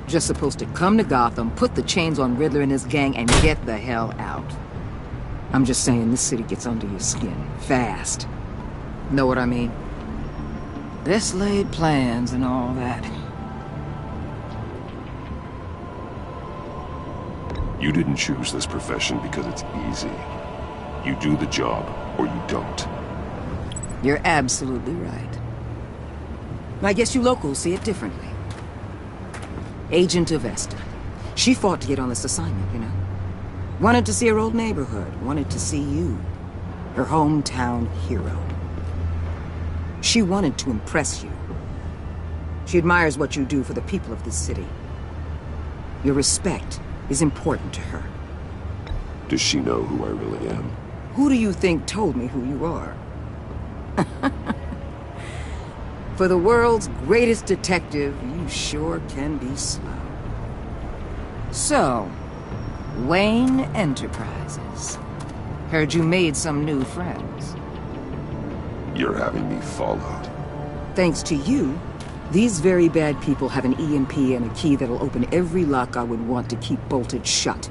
Just supposed to come to Gotham, put the chains on Riddler and his gang, and get the hell out. I'm just saying, this city gets under your skin. Fast. Know what I mean? Best laid plans and all that.
You didn't choose this profession because it's easy. You do the job, or you don't.
You're absolutely right. I guess you locals see it differently. Agent Avesta. She fought to get on this assignment, you know? Wanted to see her old neighborhood. Wanted to see you. Her hometown hero. She wanted to impress you. She admires what you do for the people of this city. Your respect is important to her.
Does she know who I really am?
Who do you think told me who you are? For the world's greatest detective, you sure can be slow. So, Wayne Enterprises. Heard you made some new friends.
You're having me followed.
Thanks to you, these very bad people have an EMP and a key that'll open every lock I would want to keep bolted shut.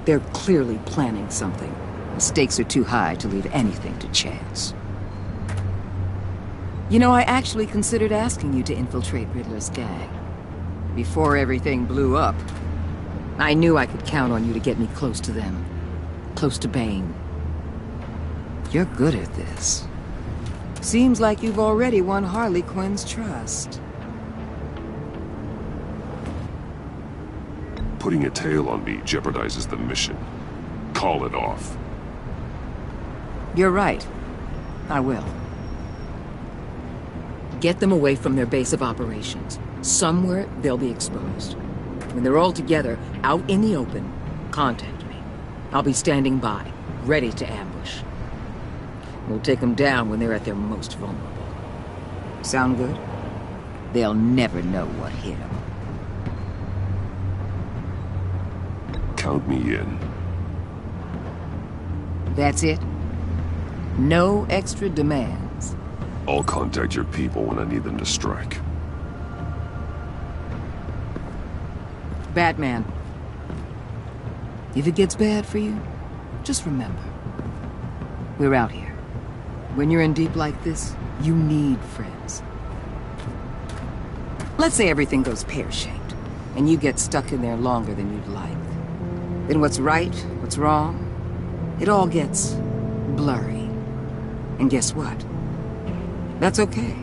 They're clearly planning something. The stakes are too high to leave anything to chance. You know, I actually considered asking you to infiltrate Riddler's gang. Before everything blew up, I knew I could count on you to get me close to them. Close to Bane. You're good at this. Seems like you've already won Harley Quinn's trust.
Putting a tail on me jeopardizes the mission. Call it off.
You're right. I will. Get them away from their base of operations. Somewhere they'll be exposed. When they're all together, out in the open, contact me. I'll be standing by, ready to ambush. We'll take them down when they're at their most vulnerable. Sound good? They'll never know what hit them.
Count me in.
That's it? No extra demands?
I'll contact your people when I need them to strike.
Batman. If it gets bad for you, just remember. We're out here. When you're in deep like this, you need friends. Let's say everything goes pear-shaped, and you get stuck in there longer than you'd like. Then what's right, what's wrong, it all gets blurry. And guess what? That's okay.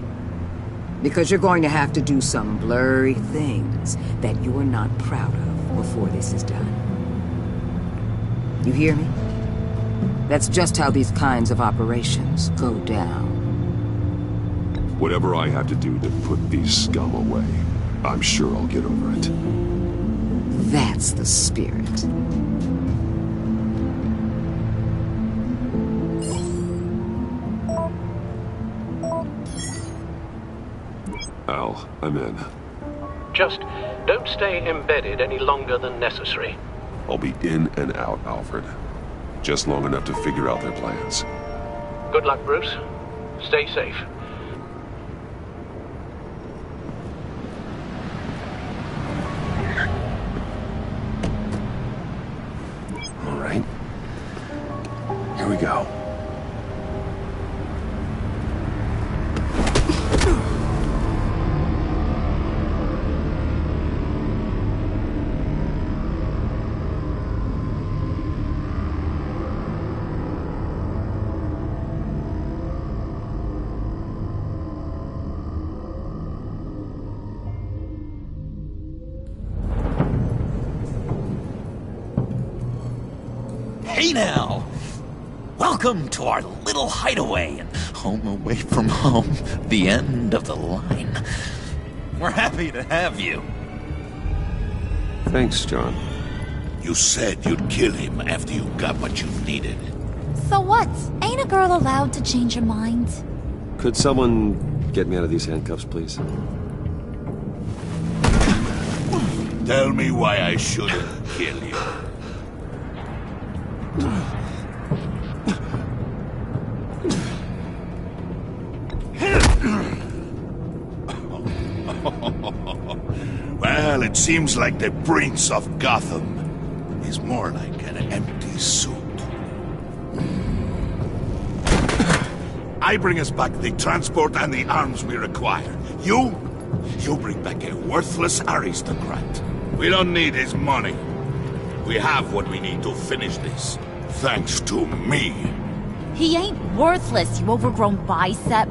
Because you're going to have to do some blurry things that you're not proud of before this is done. You hear me? That's just how these kinds of operations go down.
Whatever I have to do to put these scum away, I'm sure I'll get over it.
That's the spirit.
Al, I'm in.
Just don't stay embedded any longer than necessary.
I'll be in and out, Alfred. Just long enough to figure out their plans.
Good luck, Bruce. Stay safe.
All right. Here we go.
Hey now! Welcome to our little hideaway and home away from home, the end of the line. We're happy to have you.
Thanks, John.
You said you'd kill him after you got what you needed.
So what? Ain't a girl allowed to change her mind?
Could someone get me out of these handcuffs, please?
Tell me why I shouldn't kill you. Well, it seems like the Prince of Gotham is more like an empty suit. I bring us back the transport and the arms we require. You bring back a worthless aristocrat. We don't need his money. We have what we need to finish this. Thanks to me.
He ain't worthless, you overgrown bicep.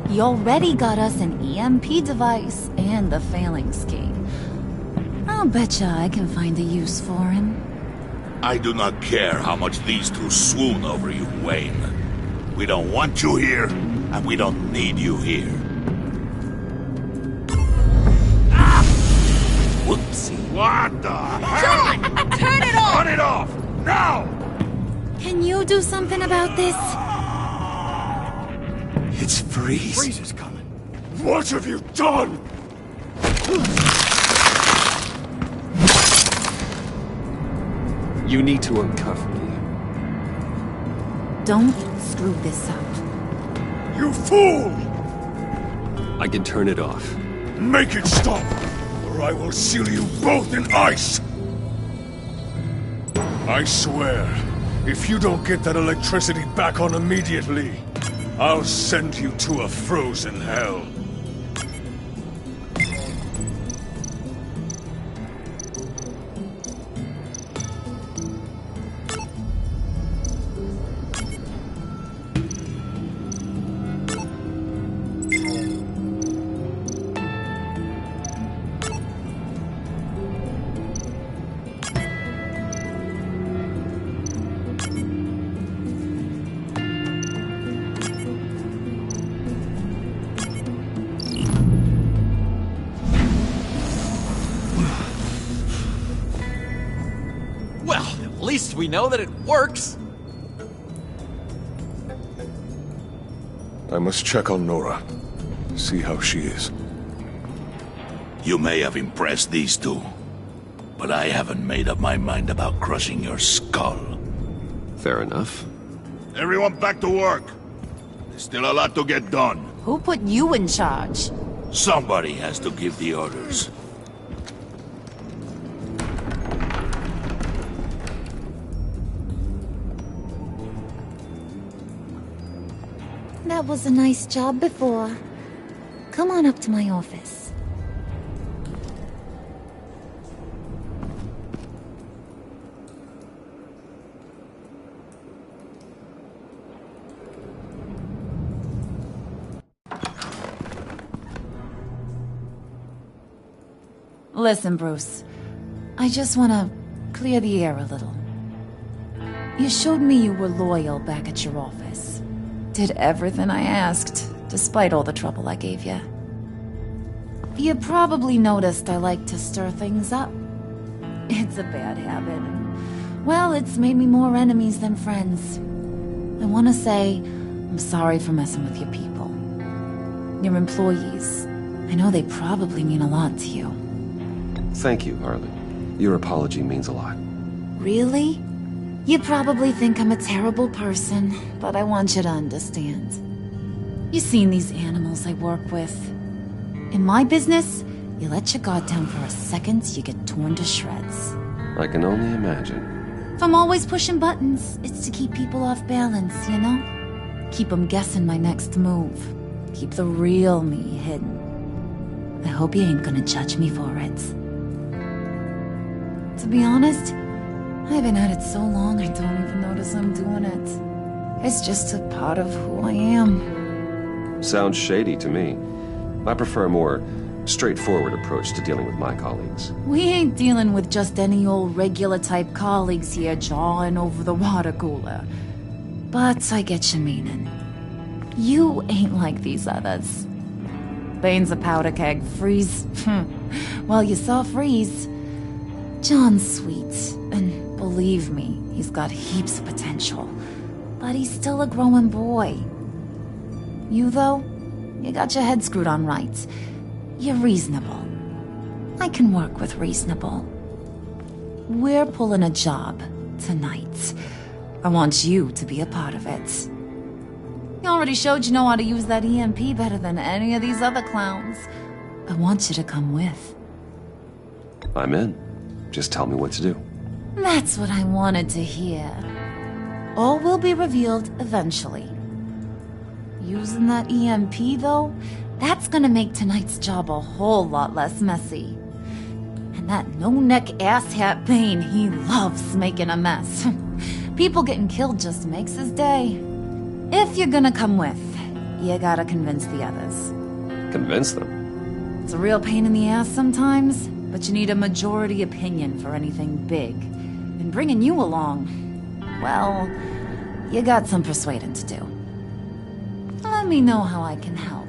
He already got us an EMP device and the phalanx key. I'll betcha I can find a use for him.
I do not care how much these two swoon over you, Wayne. We don't want you here, and we don't need you here. Ah! Whoopsie. What the hell?
John! Turn it off!
Turn it off! Now!
Can you do something about this?
It's Freeze.
Freeze is coming.
What have you done?
You need to uncuff me.
Don't screw this up.
You fool!
I can turn it off.
Make it stop, or I will seal you both in ice!
I swear, if you don't get that electricity back on immediately, I'll send you to a frozen hell.
At least we know that it works.
I must check on Nora. See how she is.
You may have impressed these two, but I haven't made up my mind about crushing your skull.
Fair enough.
Everyone back to work. There's still a lot to get done.
Who put you in charge?
Somebody has to give the orders.
That was a nice job before. Come on up to my office. Listen, Bruce. I just want to clear the air a little. You showed me you were loyal back at your office. Did everything I asked, despite all the trouble I gave you. You probably noticed I like to stir things up. It's a bad habit. Well, it's made me more enemies than friends. I want to say I'm sorry for messing with your people. Your employees. I know they probably mean a lot to you.
Thank you, Harlan. Your apology means a lot.
Really? You probably think I'm a terrible person, but I want you to understand. You've seen these animals I work with. In my business, you let your guard down for a second, you get torn to shreds.
I can only imagine.
If I'm always pushing buttons, it's to keep people off balance, you know? Keep them guessing my next move. Keep the real me hidden. I hope you ain't gonna judge me for it. To be honest, I've been at it so long I don't even notice I'm doing it. It's just a part of who I am.
Sounds shady to me. I prefer more straightforward approach to dealing with my colleagues.
We ain't dealing with just any old regular type colleagues here jawing over the water cooler. But I get your meaning. You ain't like these others. Bane's a powder keg. Freeze. Well, you saw Freeze. John's sweet, and believe me, he's got heaps of potential. But he's still a growing boy. You, though, you got your head screwed on right. You're reasonable. I can work with reasonable. We're pulling a job tonight. I want you to be a part of it. You already showed you know how to use that EMP better than any of these other clowns. I want you to come with.
I'm in. Just tell me what to do.
That's what I wanted to hear. All will be revealed eventually. Using that EMP, though, that's gonna make tonight's job a whole lot less messy. And that no-neck asshat Bane, he loves making a mess. People getting killed just makes his day. If you're gonna come with, you gotta convince the others.
Convince them?
It's a real pain in the ass sometimes, but you need a majority opinion for anything big. And bringing you along, well, you got some persuading to do. Let me know how I can help.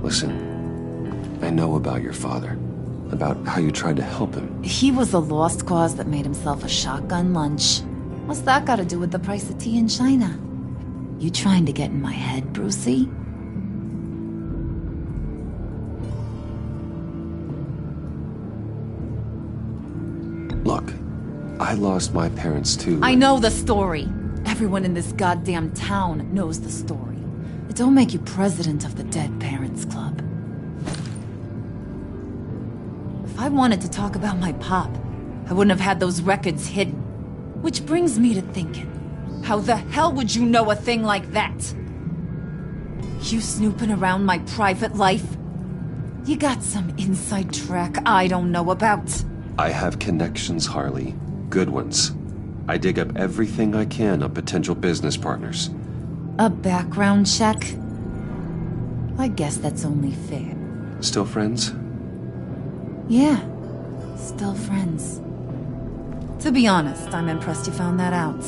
Listen, I know about your father. About how you tried to help him.
He was a lost cause that made himself a shotgun lunch. What's that got to do with the price of tea in China? You trying to get in my head, Brucey?
Look, I lost my parents too.
I know the story. Everyone in this goddamn town knows the story. It don't make you president of the Dead Parents Club. If I wanted to talk about my pop, I wouldn't have had those records hidden. Which brings me to thinking, how the hell would you know a thing like that? You snooping around my private life? You got some inside track I don't know about.
I have connections, Harley. Good ones. I dig up everything I can on potential business partners.
A background check? I guess that's only fair.
Still friends?
Yeah, still friends. To be honest, I'm impressed you found that out.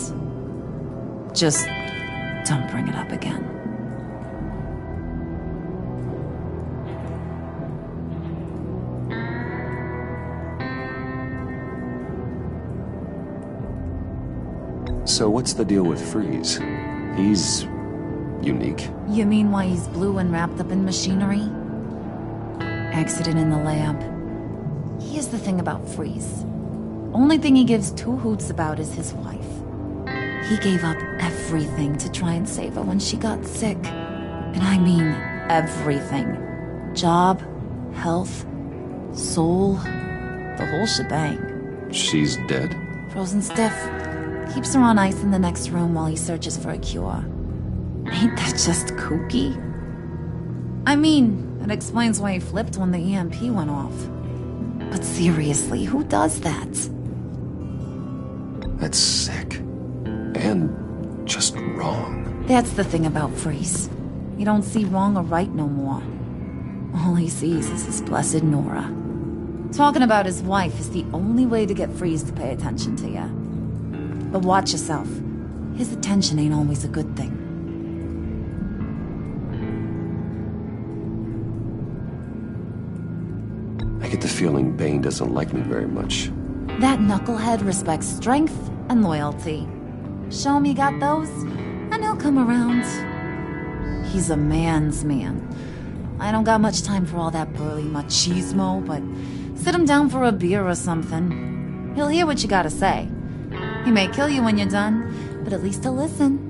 Just don't bring it up again.
So what's the deal with Freeze? He's unique.
You mean why he's blue and wrapped up in machinery? Accident in the lab. Here's the thing about Freeze. Only thing he gives two hoots about is his wife. He gave up everything to try and save her when she got sick. And I mean everything. Job, health, soul, the whole shebang.
She's dead?
Frozen stiff. Keeps her on ice in the next room while he searches for a cure. Ain't that just kooky? I mean, it explains why he flipped when the EMP went off. But seriously, who does that?
That's sick. And just wrong.
That's the thing about Freeze. He don't see wrong or right no more. All he sees is his blessed Nora. Talking about his wife is the only way to get Freeze to pay attention to ya. But watch yourself. His attention ain't always a good thing.
I get the feeling Bane doesn't like me very much.
That knucklehead respects strength and loyalty. Show him you got those, and he'll come around. He's a man's man. I don't got much time for all that burly machismo, but sit him down for a beer or something. He'll hear what you gotta say. He may kill you when you're done, but at least he'll listen.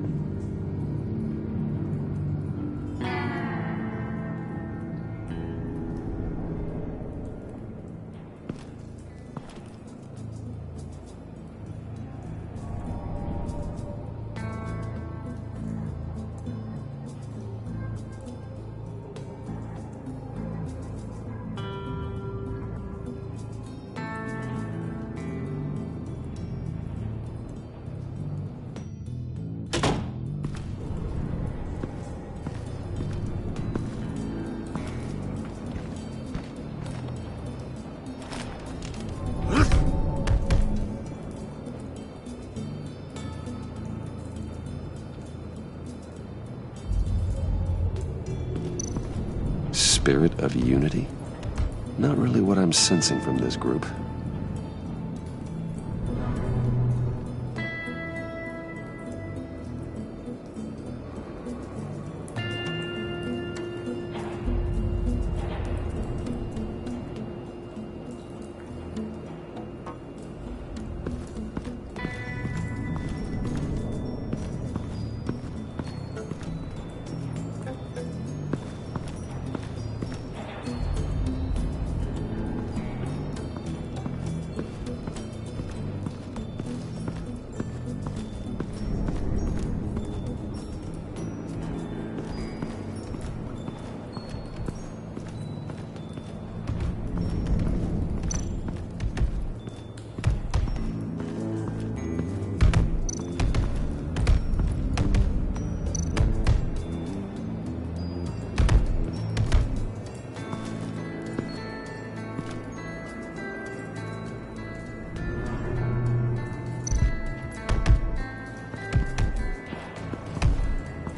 spirit of unity? Not really what I'm sensing from this group.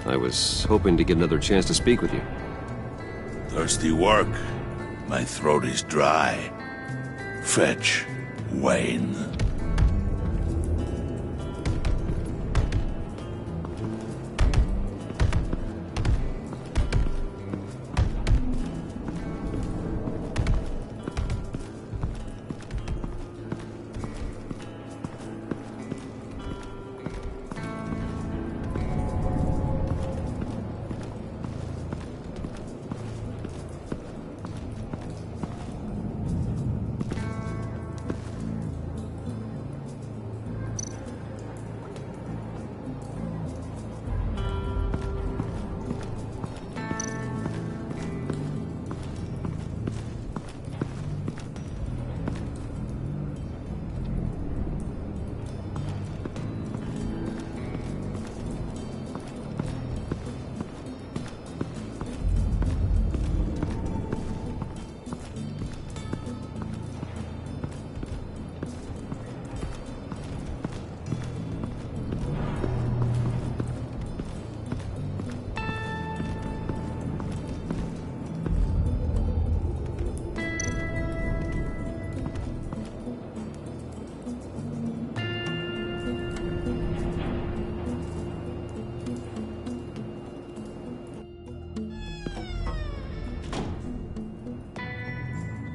I was hoping to get another chance to speak with you.
Thirsty work? My throat is dry. Fetch, Wayne.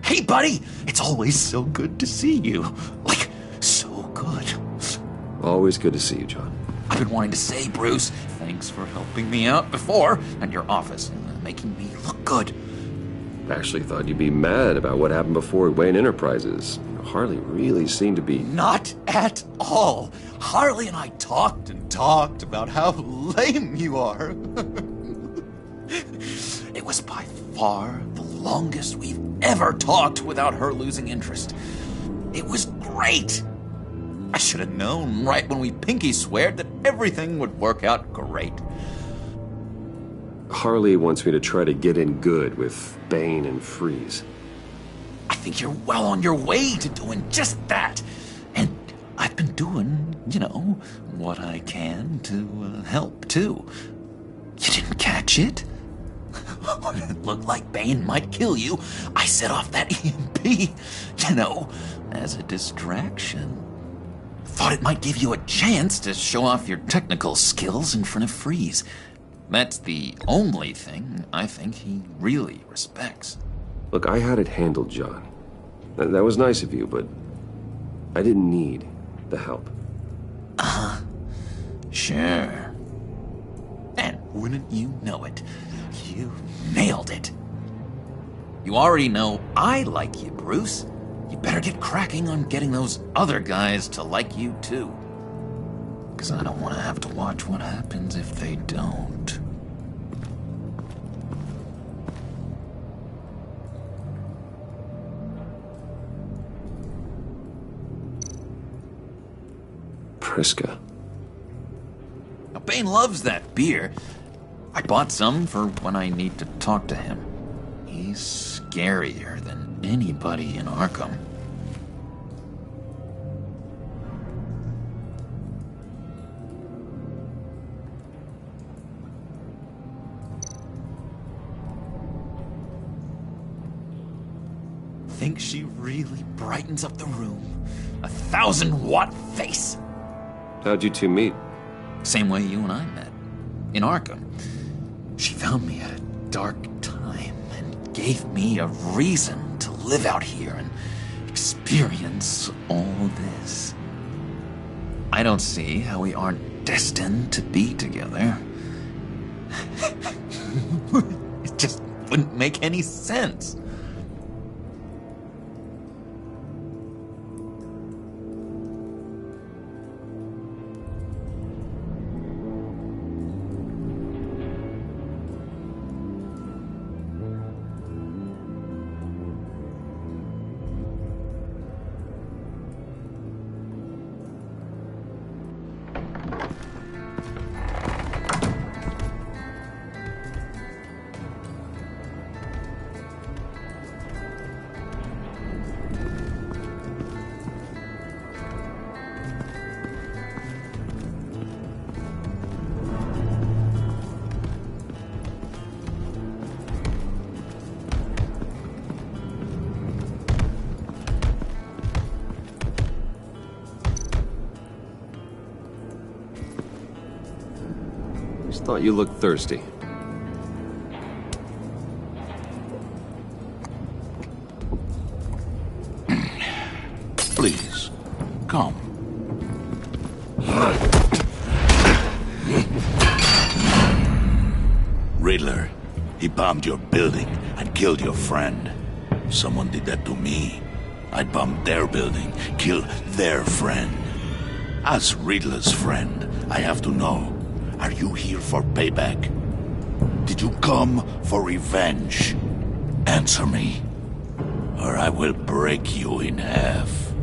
Hey, buddy! It's always so good to see you. Like, so good.
Always good to see you, John.
I've been wanting to say, Bruce, thanks for helping me out before at your office and making me look good.
Actually thought you'd be mad about what happened before at Wayne Enterprises. Harley really seemed to be...
Not at all. Harley and I talked and talked about how lame you are. It was by far the longest we've ever talked without her losing interest. It was great. I should have known right when we pinky sweared that everything would work out great.
Harley wants me to try to get in good with Bane and Freeze.
I think you're well on your way to doing just that. And I've been doing, what I can to help, too. You didn't catch it? When it looked like Bane might kill you, I set off that EMP, as a distraction. Thought it might give you a chance to show off your technical skills in front of Freeze. That's the only thing I think he really respects.
Look, I had it handled, John. That was nice of you, but I didn't need the help.
Sure. And wouldn't you know it, you nailed it. You already know I like you, Bruce. You better get cracking on getting those other guys to like you, too. Because I don't want to have to watch what happens if they don't.
Priska.
Now, Bane loves that beer. I bought some for when I need to talk to him. He's scarier than anybody in Arkham. think she really brightens up the room? 1,000-watt face!
How'd you two meet?
Same way you and I met. In Arkham. She found me at a dark time and gave me a reason to live out here and experience all this. I don't see how we aren't destined to be together. It just wouldn't make any sense.
Thought you looked thirsty.
Please, come. Riddler, he bombed your building and killed your friend. Someone did that to me. I'd bomb their building, kill their friend. As Riddler's friend, I have to know. Are you here for payback? Did you come for revenge? Answer me, or I will break you in half.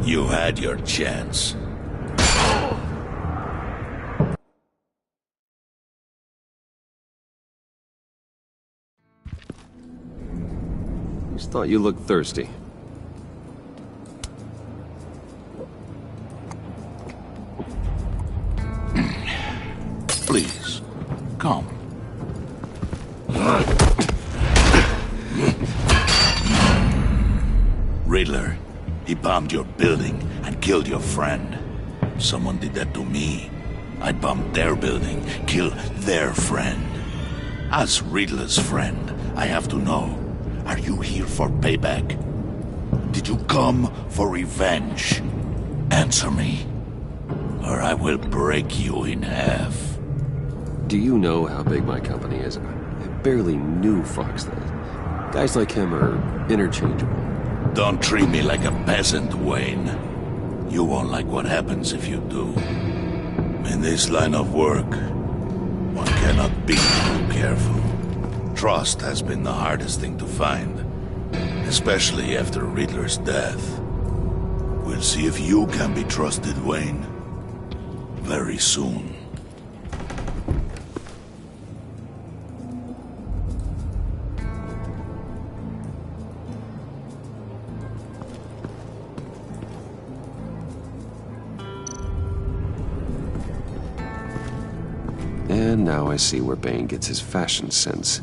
You had your chance.
Just thought you looked thirsty.
Please, come. Riddler, he bombed your building and killed your friend. Someone did that to me. I'd bomb their building, kill their friend. As Riddler's friend, I have to know. Are you here for payback? Did you come for revenge? Answer me, or I will break you in half.
Do you know how big my company is? I barely knew Fox then. Guys like him are interchangeable.
Don't treat me like a peasant, Wayne. You won't like what happens if you do. In this line of work, one cannot be too careful. Trust has been the hardest thing to find, especially after Riddler's death. We'll see if you can be trusted, Wayne. Very soon.
And now I see where Bane gets his fashion sense.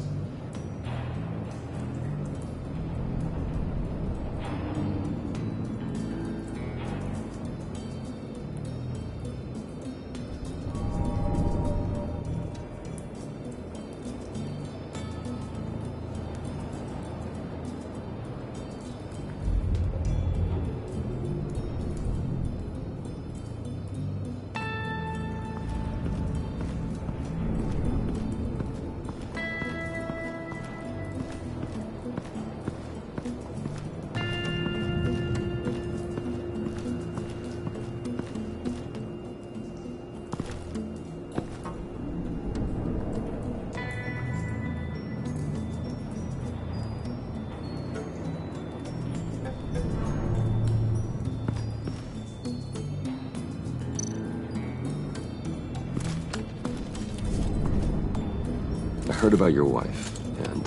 I heard about your wife, and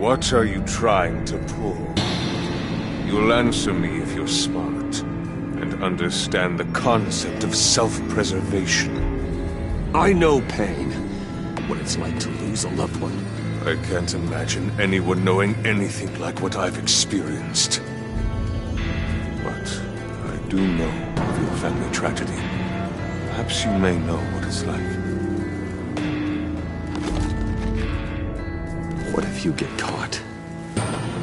What are you trying to pull? You'll answer me if you're smart, and understand the concept of self-preservation.
I know pain. what it's like to lose a loved one.
I can't imagine anyone knowing anything like what I've experienced. But I do know of your family tragedy. Perhaps you may know what it's like.
What if you get caught?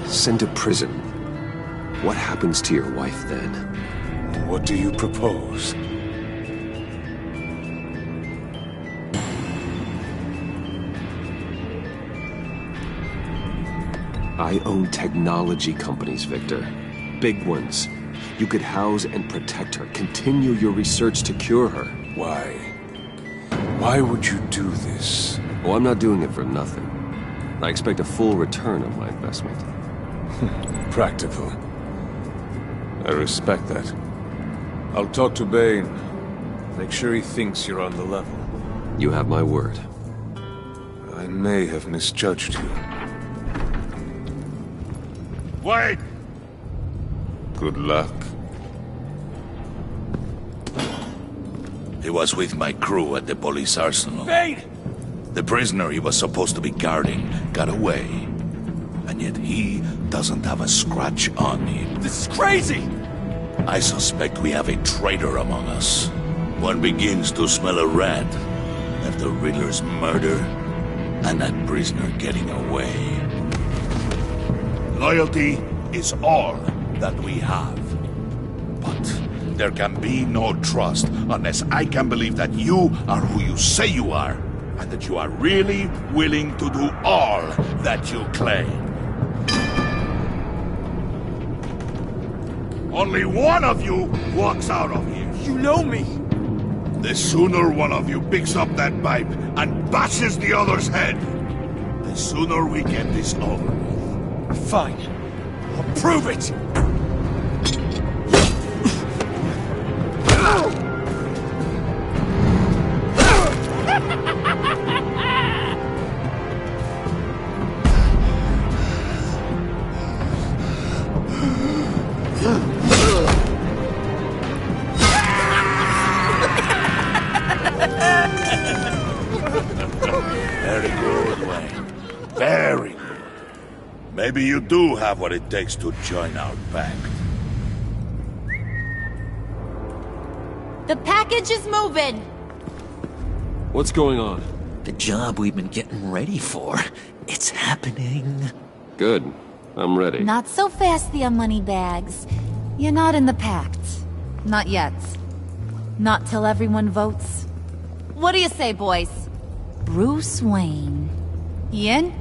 Sent to prison? What happens to your wife then?
What do you propose?
I own technology companies, Victor. Big ones. You could house and protect her, continue your research to cure her.
Why? Why would you do this?
Oh, I'm not doing it for nothing. I expect a full return of my investment.
Practical. I respect that. I'll talk to Bane. Make sure he thinks you're on the level.
You have my word.
I may have misjudged you.
Wait!
Good luck.
He was with my crew at the police arsenal.
Bane!
The prisoner he was supposed to be guarding got away. And yet he doesn't have a scratch on him.
This is crazy!
I suspect we have a traitor among us. One begins to smell a rat after Riddler's murder and that prisoner getting away. Loyalty is all that we have. But there can be no trust unless I can believe that you are who you say you are, and that you are really willing to do all that you claim. Only one of you walks out of here.
You know me!
The sooner one of you picks up that pipe and bashes the other's head, the sooner we get this over with.
Fine. I'll prove it!
Very good, Wayne. Very good. Maybe you do have what it takes to join our pact.
The package is moving!
What's going on?
The job we've been getting ready for. It's happening.
Good. I'm ready.
Not so fast, the Moneybags. You're not in the Pact. Not yet. Not till everyone votes. What do you say, boys? Bruce Wayne. In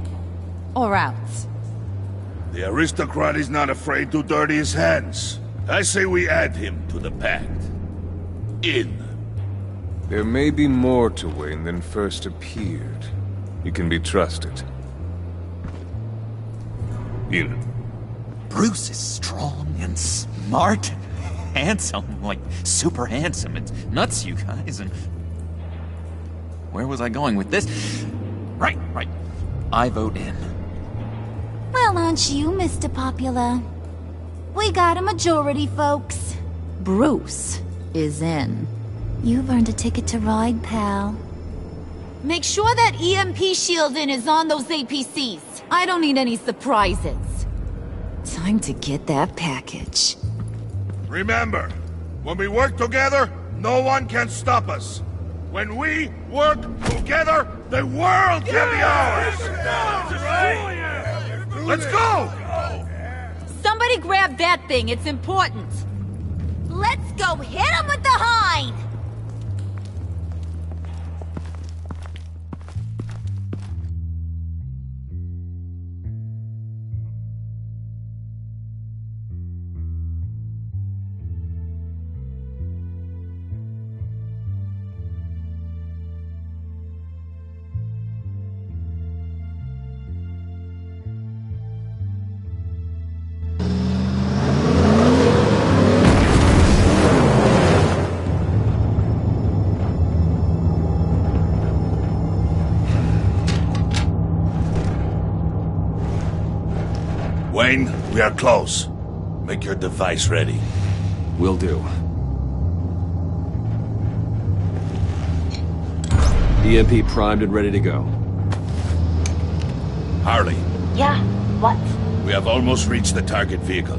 or out?
The aristocrat is not afraid to dirty his hands. I say we add him to the pact. In.
There may be more to Wayne than first appeared. You can be trusted. In.
Bruce is strong and smart, handsome, like super handsome. It's nuts, you guys, and... Where was I going with this? Right. I vote in.
Well, aren't you, Mr. Popular? We got a majority, folks. Bruce is in. You've earned a ticket to ride, pal.
Make sure that EMP shielding is on those APCs.
I don't need any surprises. Time to get that package.
Remember, when we work together, no one can stop us. When we work together, the world can be ours! Let's go!
Somebody grab that thing, it's important. Let's go hit him with the hind!
Wayne, we are close. Make your device ready.
Will do.
EMP primed and ready to go.
Harley,
Yeah, what?
we have almost reached the target vehicle.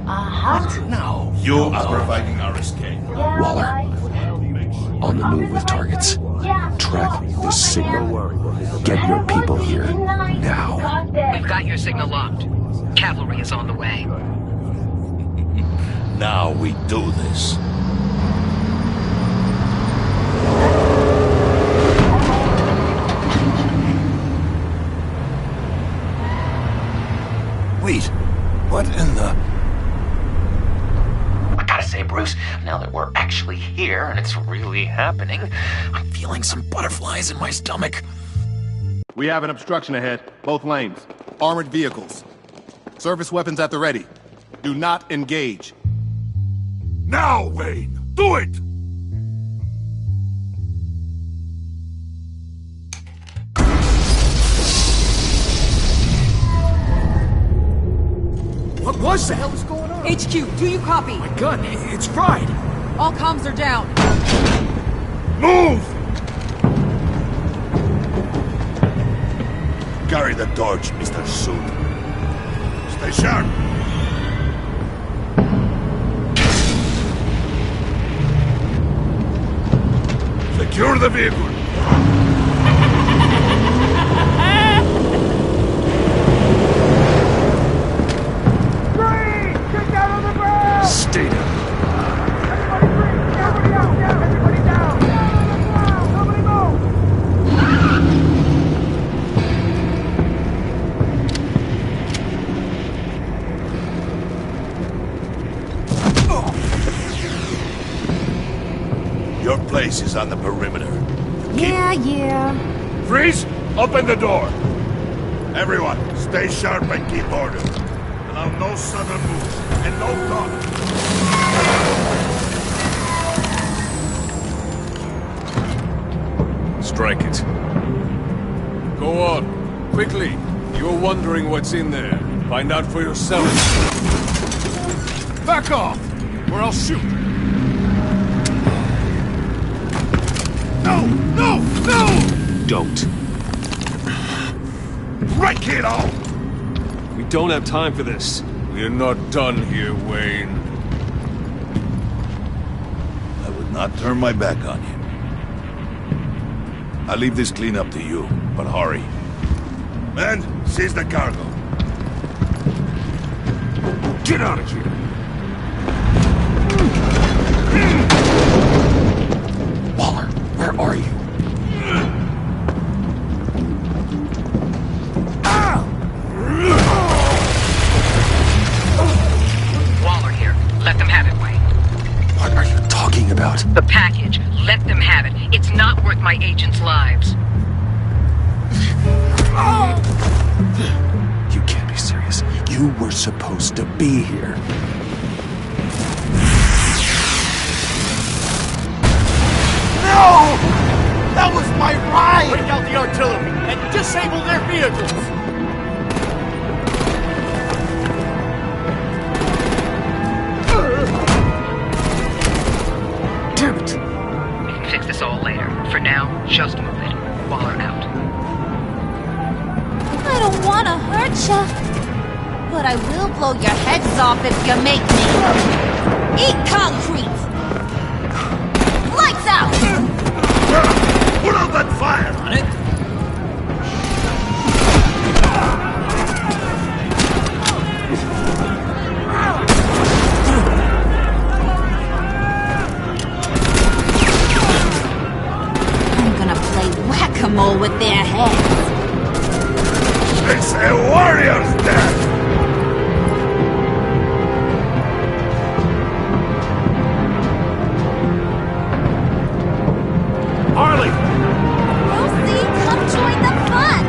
Uh-huh.
Now, you are providing our escape.
Yeah,
Waller.
right.
On the move with targets. Track this signal. Get your people here now.
We've got your signal locked. Cavalry is on the way.
Now we do this.
Wait, what in the...
I gotta say, Bruce, now that we're actually here and it's really happening, I'm feeling some butterflies in my stomach.
We have an obstruction ahead, both lanes. Armored vehicles. Service weapons at the ready. Do not engage.
Now, Wayne! Do it!
What was that? What the hell is going on?
HQ, do you copy?
My gun, it's fried.
All comms are down.
Move! Carry the torch, Mr. Soon. Stay sharp! Secure the vehicle!
Stay down.
Your place is on the perimeter.
Yeah.
Freeze! Open the door! Everyone, stay sharp and keep order. Allow no sudden moves, and no talk.
Strike it. Go on. Quickly. You're wondering what's in there. Find out for yourself.
Back off, or I'll shoot.
No! No! No!
Don't.
Right, kiddo!
We don't have time for this. We're not done here, Wayne.
I would not turn my back on him. I'll leave this clean up to you, but hurry. Men, seize the cargo.
Get out of here.
Waller, where are you?
Waller here. Let them have it, Wayne.
What are you talking about?
The package. Let them have it. It's not worth my agents' lives.
You can't be serious. You were supposed to be here.
No! That was my ride! Bring out the artillery and disable their vehicles!
Damn it! We can fix this all later. For now, just move it. Waller out.
I don't want to hurt ya, but I will blow your heads off if you make me. Eat concrete! Lights out!
Put out that fire on it!
I'm gonna play whack-a-mole with their heads.
It's a warrior's death!
Harley!
Rosie, come join the fun!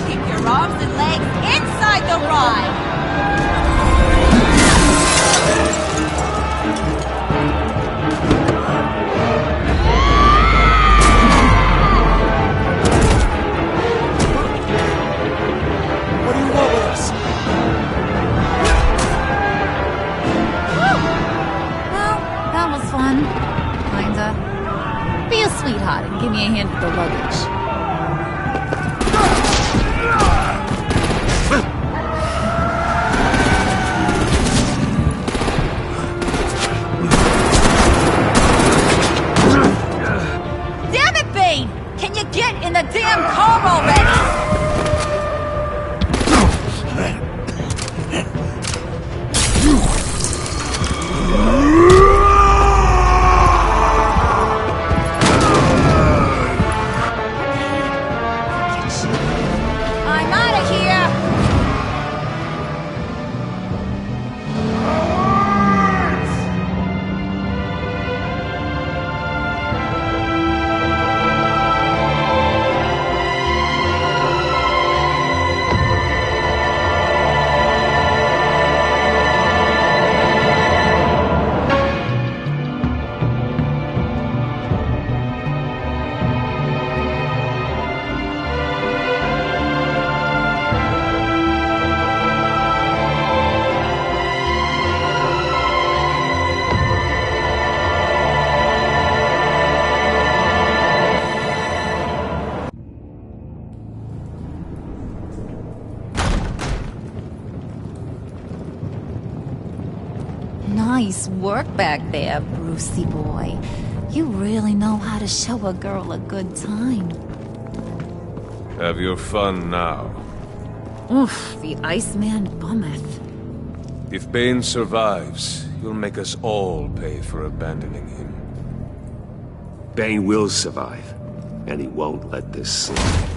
Keep your arms and legs inside the ride!
Come already! I'm out of here!
Nice work back there, Brucey boy. You really know how to show a girl a good time.
Have your fun now.
Oof, the Iceman bummeth.
If Bane survives, you'll make us all pay for abandoning him.
Bane will survive, and he won't let this slide.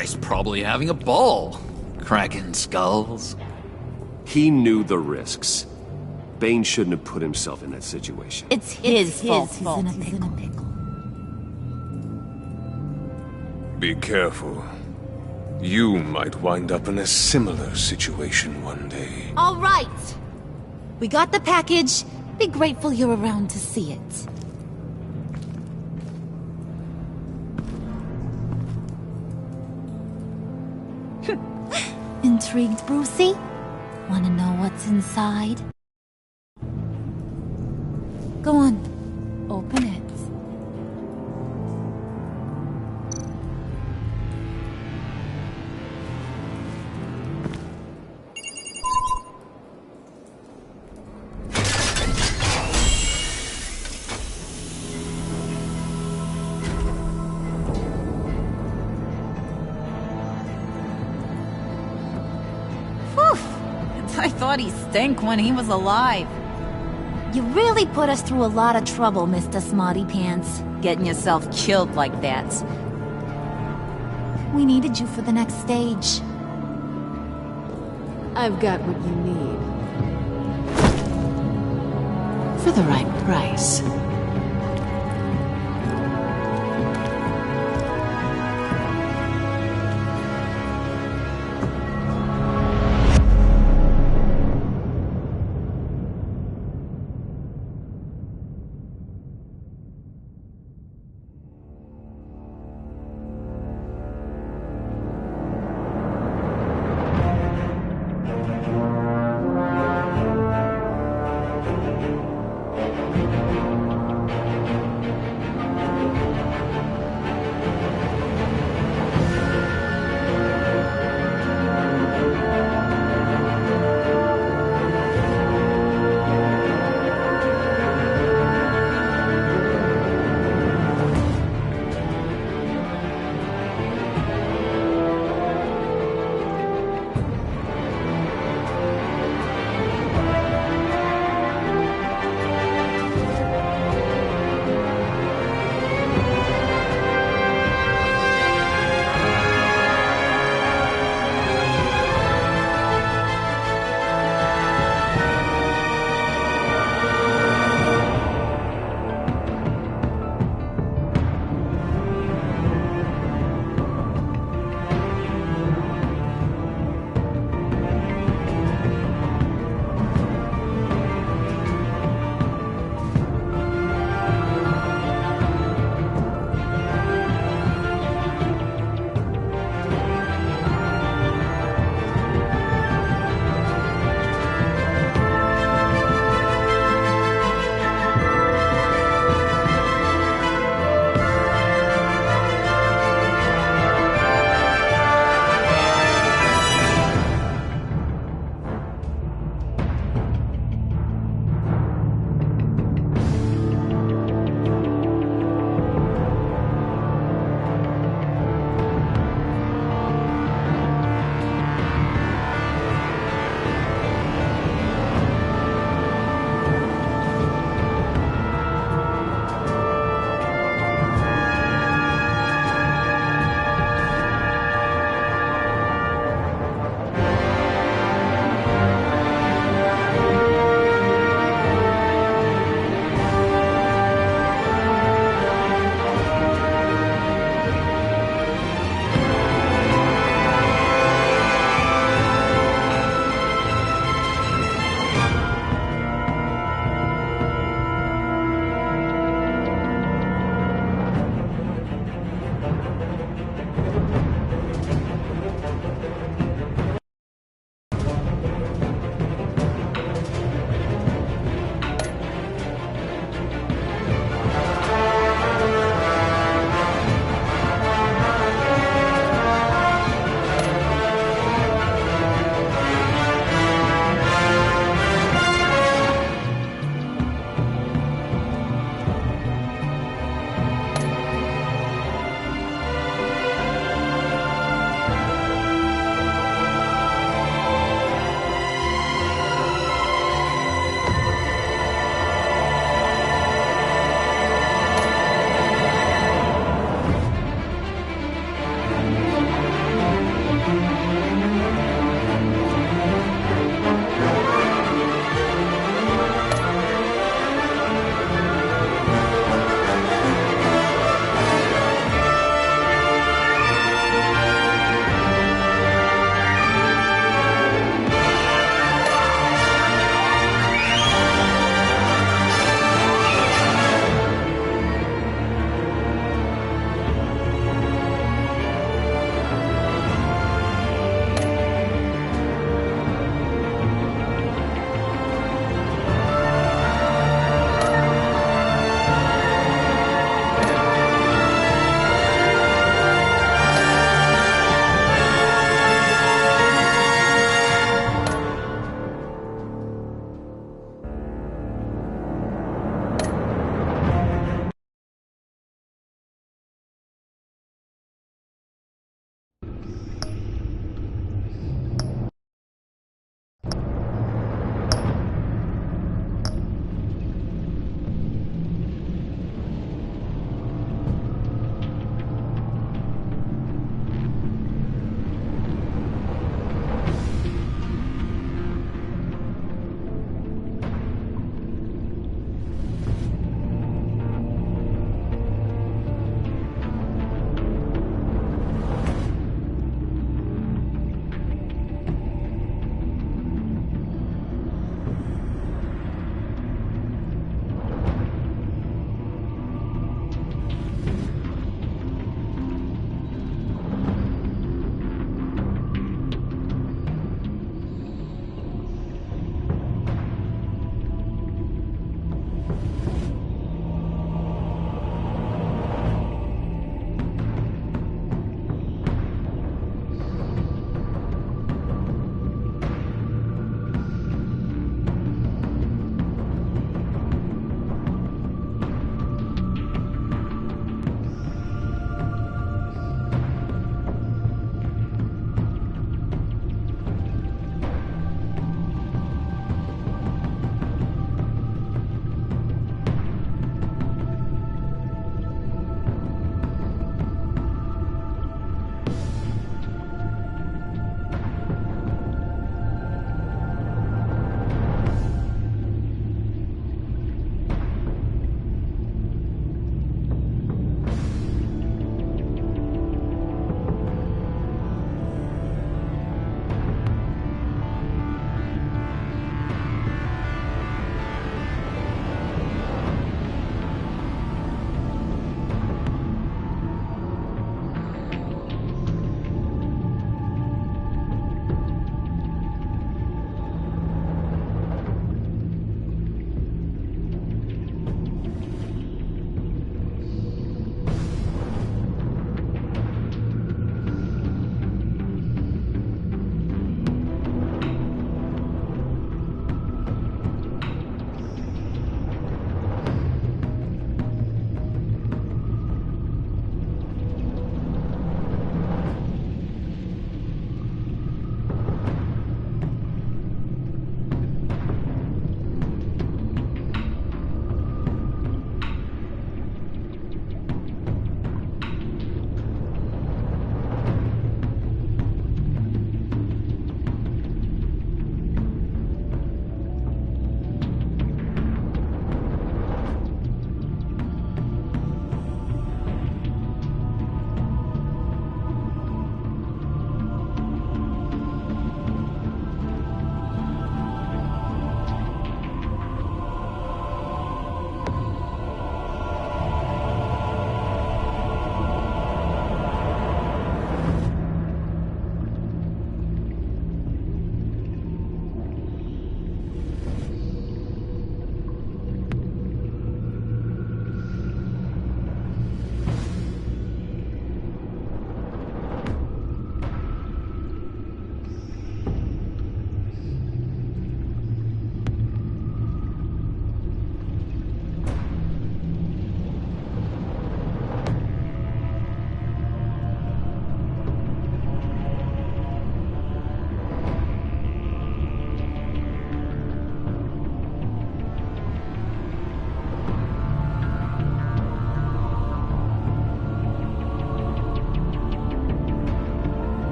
He's probably having a ball, cracking skulls.
He knew the risks. Bane shouldn't have put himself in that situation.
It's his fault. He's in a pickle.
Be careful. You might wind up in a similar situation one day.
All right. We got the package. Be grateful you're around to see it. Intrigued, Brucey? Wanna know what's inside? Go on. Open it.
I thought he stank when he was alive.
You really put us through a lot of trouble, Mr. Smarty Pants.
Getting yourself killed like that.
We needed you for the next stage.
I've got what you need. For the right price.